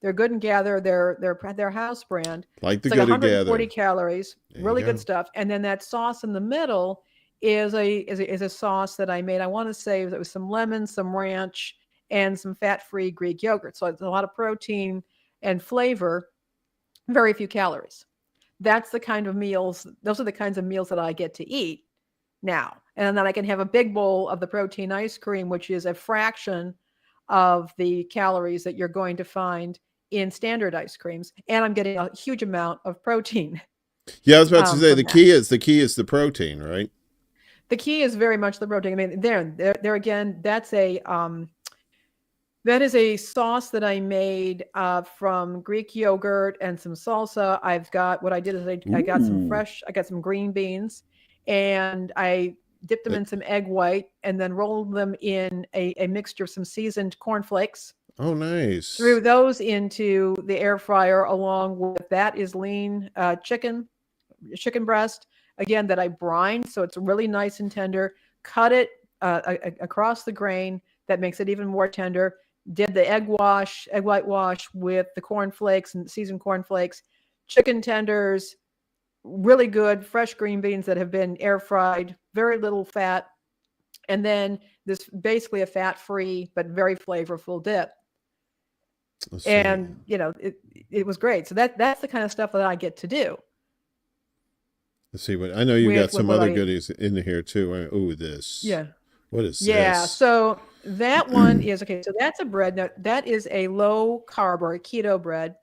S5: They're Good and Gather. They're house brand.
S4: Like the
S5: It's like
S4: Good and
S5: 140
S4: Gather.
S5: calories. Really good stuff. And then that sauce in the middle is a sauce that I made. I want to say it was some lemon, some ranch, and some fat-free Greek yogurt. So it's a lot of protein and flavor. Very few calories. Those are the kinds of meals that I get to eat now. And then I can have a big bowl of the protein ice cream, which is a fraction of the calories that you're going to find in standard ice creams. And I'm getting a huge amount of protein.
S4: Yeah, I was about to say the key is the protein, right?
S5: The key is very much the protein. I mean, there again, that is a sauce that I made from Greek yogurt and some salsa. What I did is I got some green beans, and I dipped them in some egg white and then rolled them in a mixture of some seasoned cornflakes.
S4: Oh, nice.
S5: Threw those into the air fryer along with that is lean chicken breast, again, that I brined. So it's really nice and tender. Cut it across the grain. That makes it even more tender. Did the egg white wash with the cornflakes and seasoned cornflakes, chicken tenders, really good fresh green beans that have been air fried, very little fat. And then this basically a fat-free, but very flavorful dip. And, it was great. So that's the kind of stuff that I get to do.
S4: Let's see I know you got some other goodies in here too. Oh, this.
S5: Yeah.
S4: What is this?
S5: Yeah. So that one is okay. So that's a bread. Now, that is a low carb or a keto bread.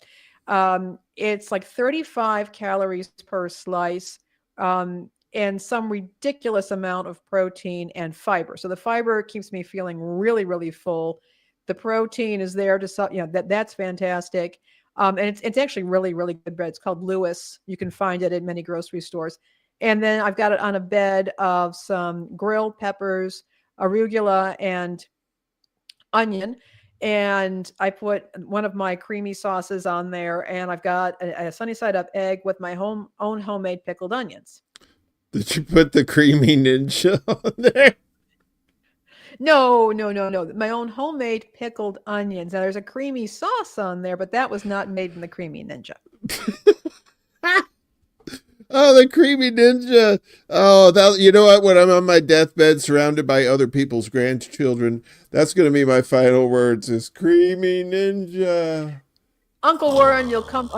S5: It's like 35 calories per slice, and some ridiculous amount of protein and fiber. So the fiber keeps me feeling really, really full. The protein is there that's fantastic. And it's actually really, really good bread. It's called Lewis. You can find it at many grocery stores. And then I've got it on a bed of some grilled peppers, arugula, and onion. And I put one of my creamy sauces on there, and I've got a sunny side up egg with my own homemade pickled onions.
S4: Did you put the creamy ninja on there?
S5: No. My own homemade pickled onions. Now there's a creamy sauce on there, but that was not made in the Creamy Ninja.
S4: Oh, the Creamy Ninja. Oh, you know what? When I'm on my deathbed surrounded by other people's grandchildren, that's going to be my final words is Creamy Ninja.
S5: Uncle Warren, you'll come.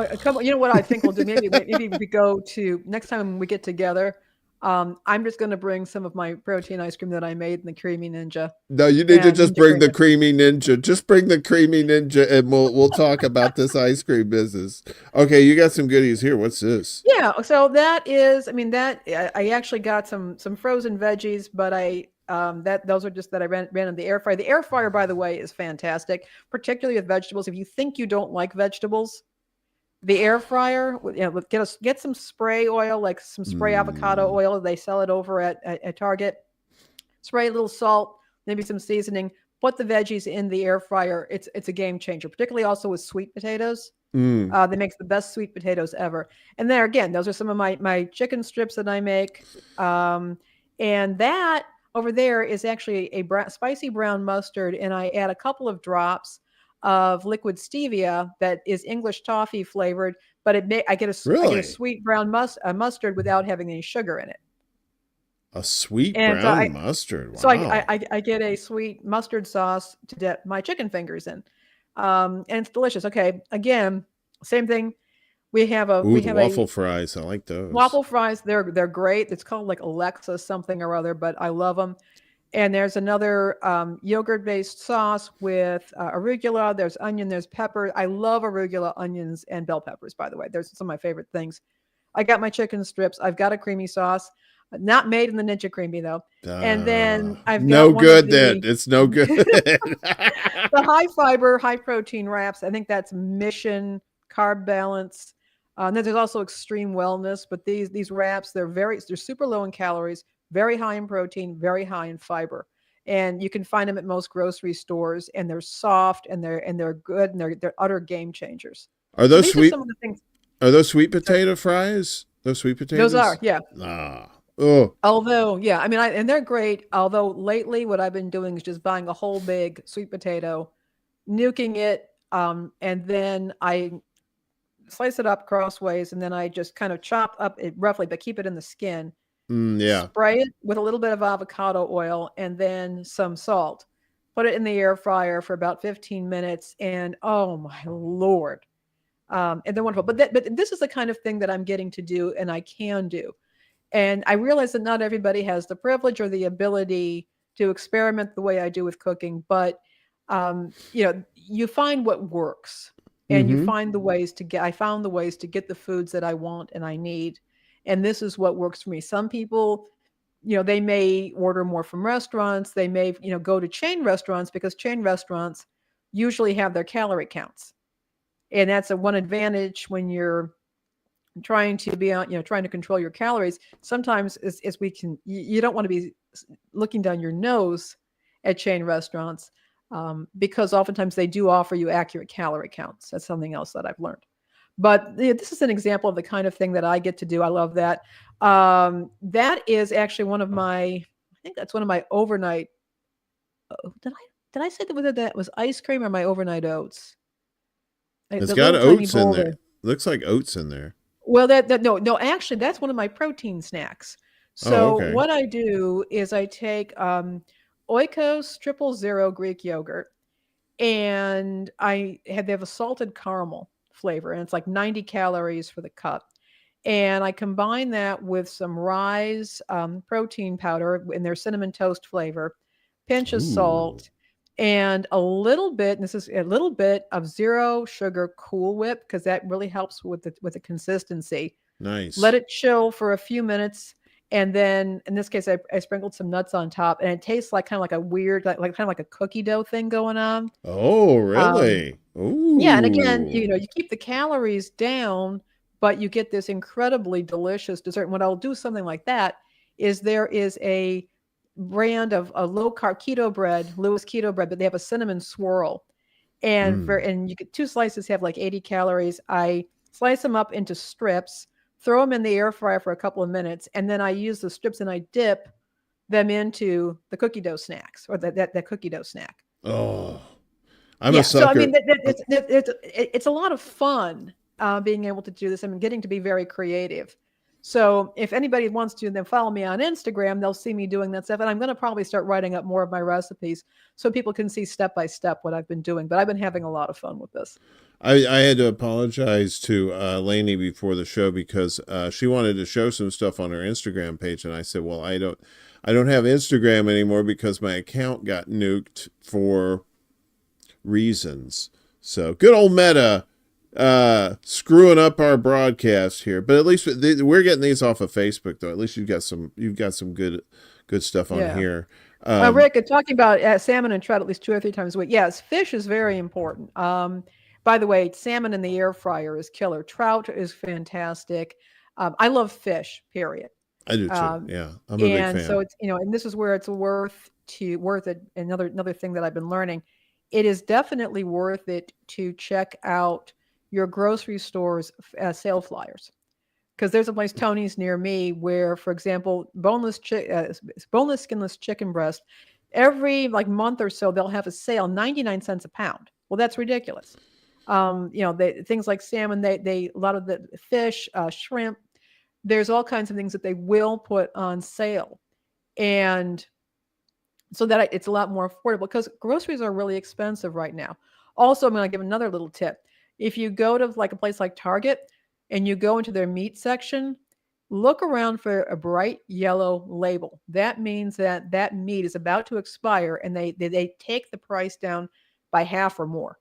S5: You know what I think we'll do? Maybe we go to next time we get together. I'm just going to bring some of my protein ice cream that I made in the Creamy Ninja.
S4: No, you need to
S5: And
S4: just
S5: Ninja
S4: bring the
S5: Creamy.
S4: creamy ninja. Just bring the creamy ninja, and we'll talk about this ice cream business. Okay, you got some goodies here. What's this?
S5: Yeah, so that is, I mean, that I actually got some frozen veggies, but those are just that I ran in the air fryer. The air fryer, by the way, is fantastic, particularly with vegetables. If you think you don't like vegetables, the air fryer, get some spray oil, like some spray avocado
S4: Mm.
S5: oil. They sell it over at Target. Spray a little salt, maybe some seasoning. Put the veggies in the air fryer. It's a game changer, particularly also with sweet potatoes.
S4: Mm.
S5: They make the best sweet potatoes ever. And there again, those are some of my chicken strips that I make. And that over there is actually a spicy brown mustard, and I add a couple of drops of liquid stevia that is English toffee flavored, but I get a
S4: Really?
S5: sweet brown mustard without having any sugar in it.
S4: A sweet
S5: And so
S4: brown mustard.
S5: so
S4: Wow.
S5: I get a sweet mustard sauce to dip my chicken fingers in, and it's delicious. Okay, again, same thing.
S4: Ooh,
S5: We
S4: the
S5: have a
S4: waffle fries. I like those.
S5: waffle fries. They're great. It's called like Alexa something or other, but I love them. And there's another yogurt based sauce with arugula. There's onion. There's pepper. I love arugula, onions, and bell peppers. By the way, there's some of my favorite things. I got my chicken strips. I've got a creamy sauce, not made in the Ninja Creamy though. And then I've
S4: No
S5: got one of
S4: good then.
S5: the
S4: It's no good.
S5: the high fiber, high protein wraps. I think that's Mission Carb Balance. And then there's also Extreme Wellness. But these wraps, they're super low in calories, very high in protein, very high in fiber. And you can find them at most grocery stores. And they're soft, and they're good, and they're utter game changers.
S4: Are
S5: So
S4: those
S5: these are
S4: sweet?
S5: some of the things.
S4: Are those sweet potato fries? Those sweet
S5: Those are,
S4: potatoes?
S5: yeah.
S4: Ah. Oh.
S5: Although, yeah, I mean, and they're great. Although lately, what I've been doing is just buying a whole big sweet potato, nuking it, and then I slice it up crossways, and then I just kind of chop up it roughly, but keep it in the skin.
S4: Yeah.
S5: Spray it with a little bit of avocado oil and then some salt. Put it in the air fryer for about 15 minutes, and oh my Lord, and they're wonderful. But this is the kind of thing that I'm getting to do, and I can do. And I realize that not everybody has the privilege or the ability to experiment the way I do with cooking, but you find what works, and you
S4: Mm-hmm.
S5: find the ways to get. I found the ways to get the foods that I want and I need, and this is what works for me. Some people, they may order more from restaurants. They may, go to chain restaurants because chain restaurants usually have their calorie counts, and that's a one advantage when you're trying to be on, trying to control your calories. Sometimes as we can, you don't want to be looking down your nose at chain restaurants, because oftentimes they do offer you accurate calorie counts. That's something else that I've learned. But this is an example of the kind of thing that I get to do. I love that. That is actually I think that's one of my overnight. Did I say that was ice cream or my overnight oats?
S4: It's
S5: The
S4: got
S5: little tiny
S4: oats in
S5: bowl
S4: there. Looks like oats in there.
S5: Well, no, actually, that's one of my protein snacks.
S4: Oh,
S5: So
S4: okay.
S5: what I do is I take Oikos 000 Greek yogurt, and they have a salted caramel flavor, and it's like 90 calories for the cup. And I combine that with some Rise protein powder in their cinnamon toast flavor, pinch of
S4: Ooh.
S5: salt, and a little bit. This is a little bit of zero sugar Cool Whip, because that really helps with the consistency.
S4: Nice.
S5: Let it chill for a few minutes, and then in this case, I sprinkled some nuts on top, and it tastes like kind of like a weird, like kind of like a cookie dough thing going on.
S4: Oh,
S5: Um,
S4: really?
S5: yeah, and again,
S4: Ooh.
S5: you keep the calories down, but you get this incredibly delicious dessert. And what I'll do something like that is there is a brand of a low carb keto bread, Lewis keto bread, but they have a cinnamon swirl.
S4: Mm.
S5: And you get 2 slices have like 80 calories. I slice them up into strips, throw them in the air fryer for a couple of minutes, and then I use the strips and I dip them into the cookie dough snacks, or that cookie dough snack.
S4: Oh, I'm a
S5: Yeah, so I mean,
S4: sucker.
S5: it's a lot of fun being able to do this. I mean, getting to be very creative. So if anybody wants to then follow me on Instagram, they'll see me doing that stuff. And I'm going to probably start writing up more of my recipes so people can see step by step what I've been doing. But I've been having a lot of fun with this.
S4: I had to apologize to Lainie before the show because she wanted to show some stuff on her Instagram page, and I said, "Well, I don't have Instagram anymore because my account got nuked for reasons." So good old Meta screwing up our broadcast here, but at least we're getting these off of Facebook though. At least you've got some good stuff on here.
S5: Rick, talking about salmon and trout at least 2 or 3 times a week. Yes, fish is very important. By the way, salmon in the air fryer is killer. Trout is fantastic. I love fish, period.
S4: I do too. Yeah, I'm a big fan.
S5: And so it's, and this is where it's worth it. Another thing that I've been learning, it is definitely worth it to check out your grocery store's sale flyers. Because there's a place, Tony's, near me where, for example, boneless, skinless chicken breast, every month or so, they'll have a sale, 99 cents a pound. Well, that's ridiculous. Things like salmon, they a lot of the fish, shrimp, there's all kinds of things that they will put on sale. And so that it's a lot more affordable because groceries are really expensive right now. Also, I'm going to give another little tip. If you go to a place like Target and you go into their meat section, look around for a bright yellow label. That means that meat is about to expire and they take the price down by half or more.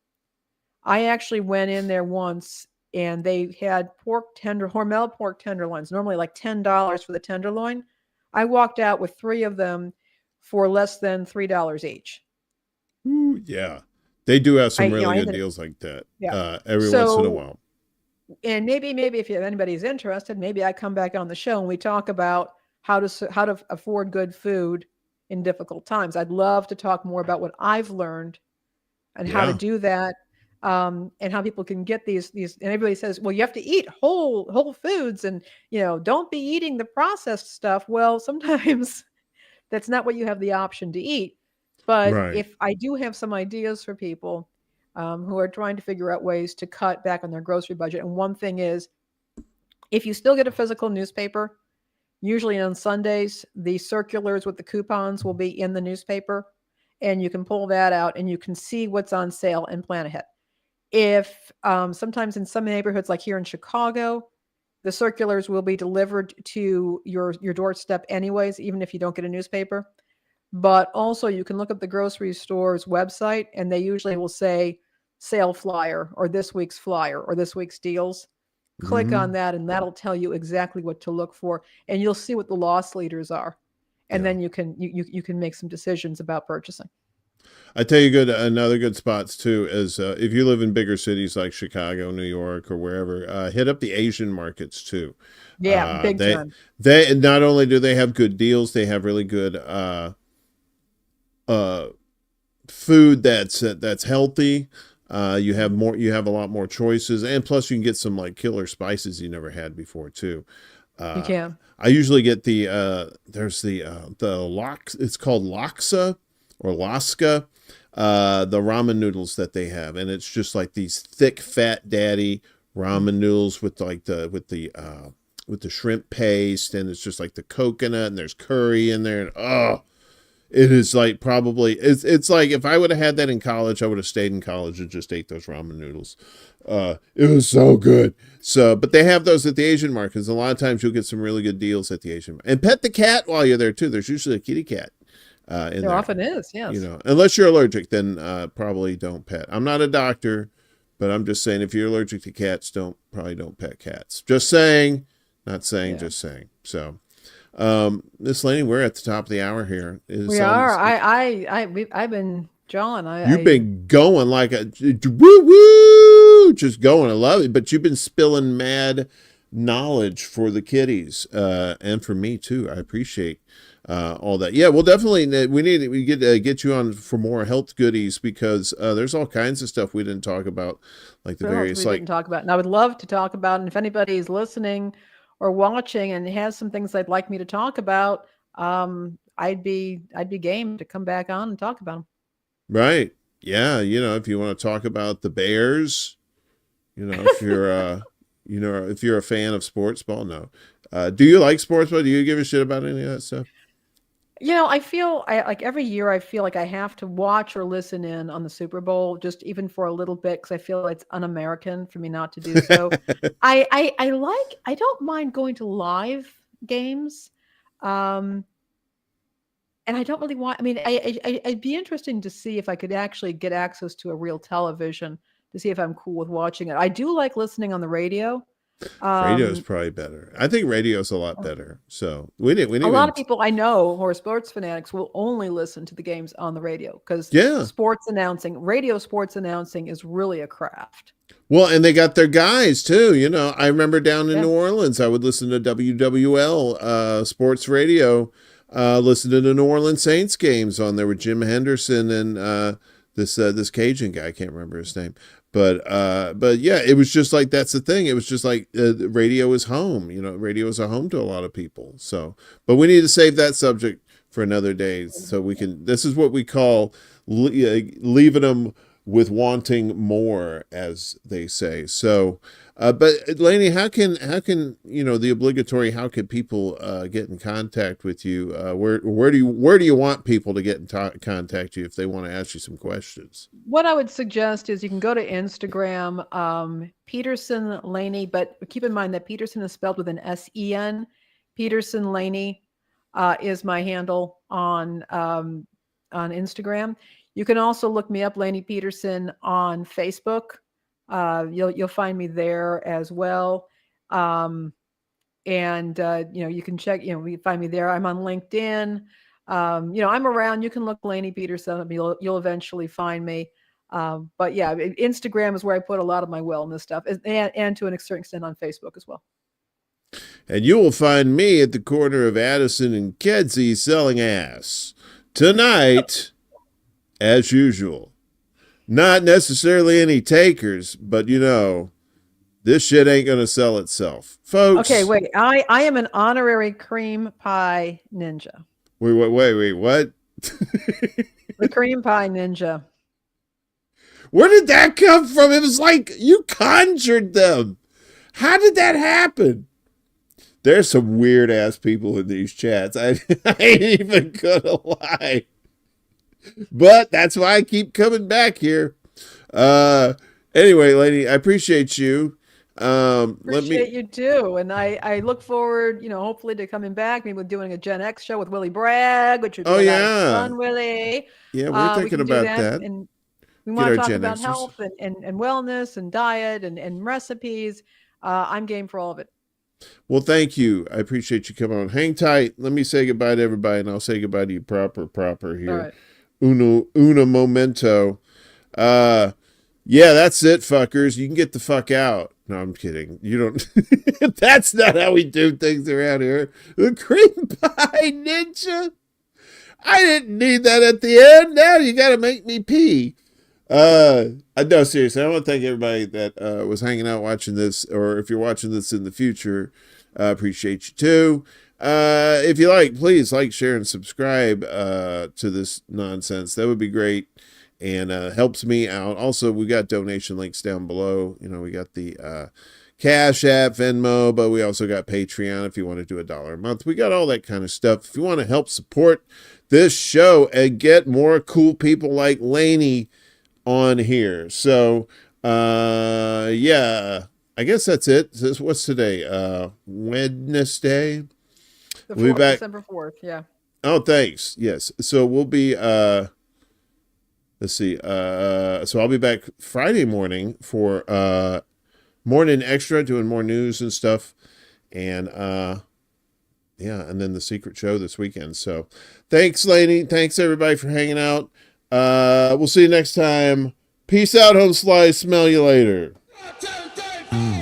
S5: I actually went in there once and they had Hormel pork tenderloins, normally like $10 for the tenderloin. I walked out with 3 of them for less than $3 each.
S4: Ooh, yeah. They do have some really good deals like that every once in a while.
S5: And maybe if anybody's interested, maybe I come back on the show and we talk about how to afford good food in difficult times. I'd love to talk more about what I've learned and how to do that. And how people can get these, and everybody says, well, you have to eat whole foods and, don't be eating the processed stuff. Well, sometimes that's not what you have the option to eat. But if I do have some ideas for people who are trying to figure out ways to cut back on their grocery budget. And one thing is, if you still get a physical newspaper, usually on Sundays, the circulars with the coupons will be in the newspaper and you can pull that out and you can see what's on sale and plan ahead. If sometimes in some neighborhoods, like here in Chicago, the circulars will be delivered to your doorstep anyways, even if you don't get a newspaper. But also you can look at the grocery store's website and they usually will say sale flyer or this week's flyer or this week's deals. Click on that and that'll tell you exactly what to look for. And you'll see what the loss leaders are. And then you can make some decisions about purchasing.
S4: I tell you, another good spots too is if you live in bigger cities like Chicago, New York, or wherever, hit up the Asian markets too.
S5: Yeah, big time.
S4: They not only do they have good deals, they have really good food that's healthy. You have a lot more choices, and plus you can get some killer spices you never had before too.
S5: You can.
S4: I usually get there's the lox. It's called Laksa or Laska. The ramen noodles that they have, and it's just like these thick fat daddy ramen noodles with the shrimp paste, and it's just like the coconut and there's curry in there, and it is like probably it's like if I would have had that in college, I would have stayed in college and just ate those ramen noodles. It was so good. But they have those at the Asian markets. A lot of times you'll get some really good deals at the Asian, and pet the cat while you're there too. There's usually a kitty cat.
S5: There often is, yes.
S4: Unless you're allergic, then probably don't pet. I'm not a doctor, but I'm just saying if you're allergic to cats, probably don't pet cats. Just saying, not saying, just saying. So, Miss Lainie, we're at the top of the hour here.
S5: We are. I've been John.
S4: You've been going like a woo, just going. I love it. But you've been spilling mad knowledge for the kiddies and for me too. I appreciate all that. Yeah, well, definitely we get you on for more health goodies because there's all kinds of stuff we didn't talk about, like the various
S5: didn't talk about, and I would love to talk about. And if anybody's listening or watching and has some things they'd like me to talk about, I'd be game to come back on and talk about them.
S4: Right. Yeah. If you want to talk about the Bears, if you're You know, if you're a fan of sports ball, no. Do you like sports ball? Do you give a shit about any of that stuff?
S5: I feel like every year I feel like I have to watch or listen in on the Super Bowl, just even for a little bit, because I feel it's un-American for me not to do so. I don't mind going to live games. Um, and I don't really want. I mean, I'd be interesting to see if I could actually get access to a real television to see if I'm cool with watching it. I do like listening on the radio.
S4: Radio is
S5: Um,
S4: probably better. I think radio's a lot better. So we didn't
S5: a lot
S4: even.
S5: of people I know who are sports fanatics will only listen to the games on the radio because
S4: Yeah.
S5: radio sports announcing is really a craft.
S4: Well, and they got their guys too. You know, I remember down in
S5: Yeah.
S4: New Orleans, I would listen to WWL sports radio, listen to the New Orleans Saints games on there with Jim Henderson and this Cajun guy. I can't remember his name, but yeah, it was just like that's the thing. It was just like radio is home. You know, radio is a home to a lot of people. So, but we need to save that subject for another day so we can. This is what we call leaving them with wanting more, as they say. So, but Lainie, how can the obligatory? How can people get in contact with you? Where do you want people to get in contact you if they want to ask you some questions?
S5: What I would suggest is you can go to Instagram, Petersen Lainie, but keep in mind that Petersen is spelled with an S-E-N. Petersen Lainie is my handle on Instagram. You can also look me up, Lainie Petersen, on Facebook. You'll find me there as well. And you can check. You can find me there. I'm on LinkedIn. I'm around. You can look Lainie Petersen. You'll eventually find me. But yeah, Instagram is where I put a lot of my wellness stuff, and to an certain extent on Facebook as well.
S4: And you will find me at the corner of Addison and Kedzie selling ass tonight. As usual, not necessarily any takers, but this shit ain't gonna sell itself, folks.
S5: Okay, wait. I am an honorary cream pie ninja.
S4: Wait, what?
S5: The cream pie ninja.
S4: Where did that come from? It was like you conjured them. How did that happen? There's some weird ass people in these chats. I ain't even gonna lie. But that's why I keep coming back here. Anyway, Lainie, I appreciate you.
S5: Appreciate you too. And I look forward, hopefully to coming back. Maybe we're doing a Gen X show with Willie Bragg, which would be a lot of fun, Willie.
S4: Yeah, we're thinking about that.
S5: And we want to talk about health and wellness and diet and recipes. I'm game for all of it.
S4: Well, thank you. I appreciate you coming on. Hang tight. Let me say goodbye to everybody, and I'll say goodbye to you proper here.
S5: All right.
S4: Una momento. Yeah, that's it, fuckers. You can get the fuck out. No, I'm kidding. You don't. That's not how we do things around here. The cream pie ninja. I didn't need that at the end. Now you got to make me pee. No, seriously. I want to thank everybody that was hanging out watching this, or if you're watching this in the future, appreciate you too. If you like, please like, share, and subscribe to this nonsense. That would be great, and helps me out. Also, we got donation links down below. We got the CashApp, Venmo, but we also got Patreon if you want to do $1 a month. We got all that kind of stuff. If you want to help support this show and get more cool people like Lainie on here. So, yeah, I guess that's it. What's today? Wednesday? We'll be back
S5: December 4th, yeah.
S4: Oh, thanks. Yes. So we'll be let's see. So I'll be back Friday morning for morning extra, doing more news and stuff. And yeah, and then the secret show this weekend. So thanks, Lainie. Thanks everybody for hanging out. We'll see you next time. Peace out, home slice. Smell you later.
S1: 1, 2, 3.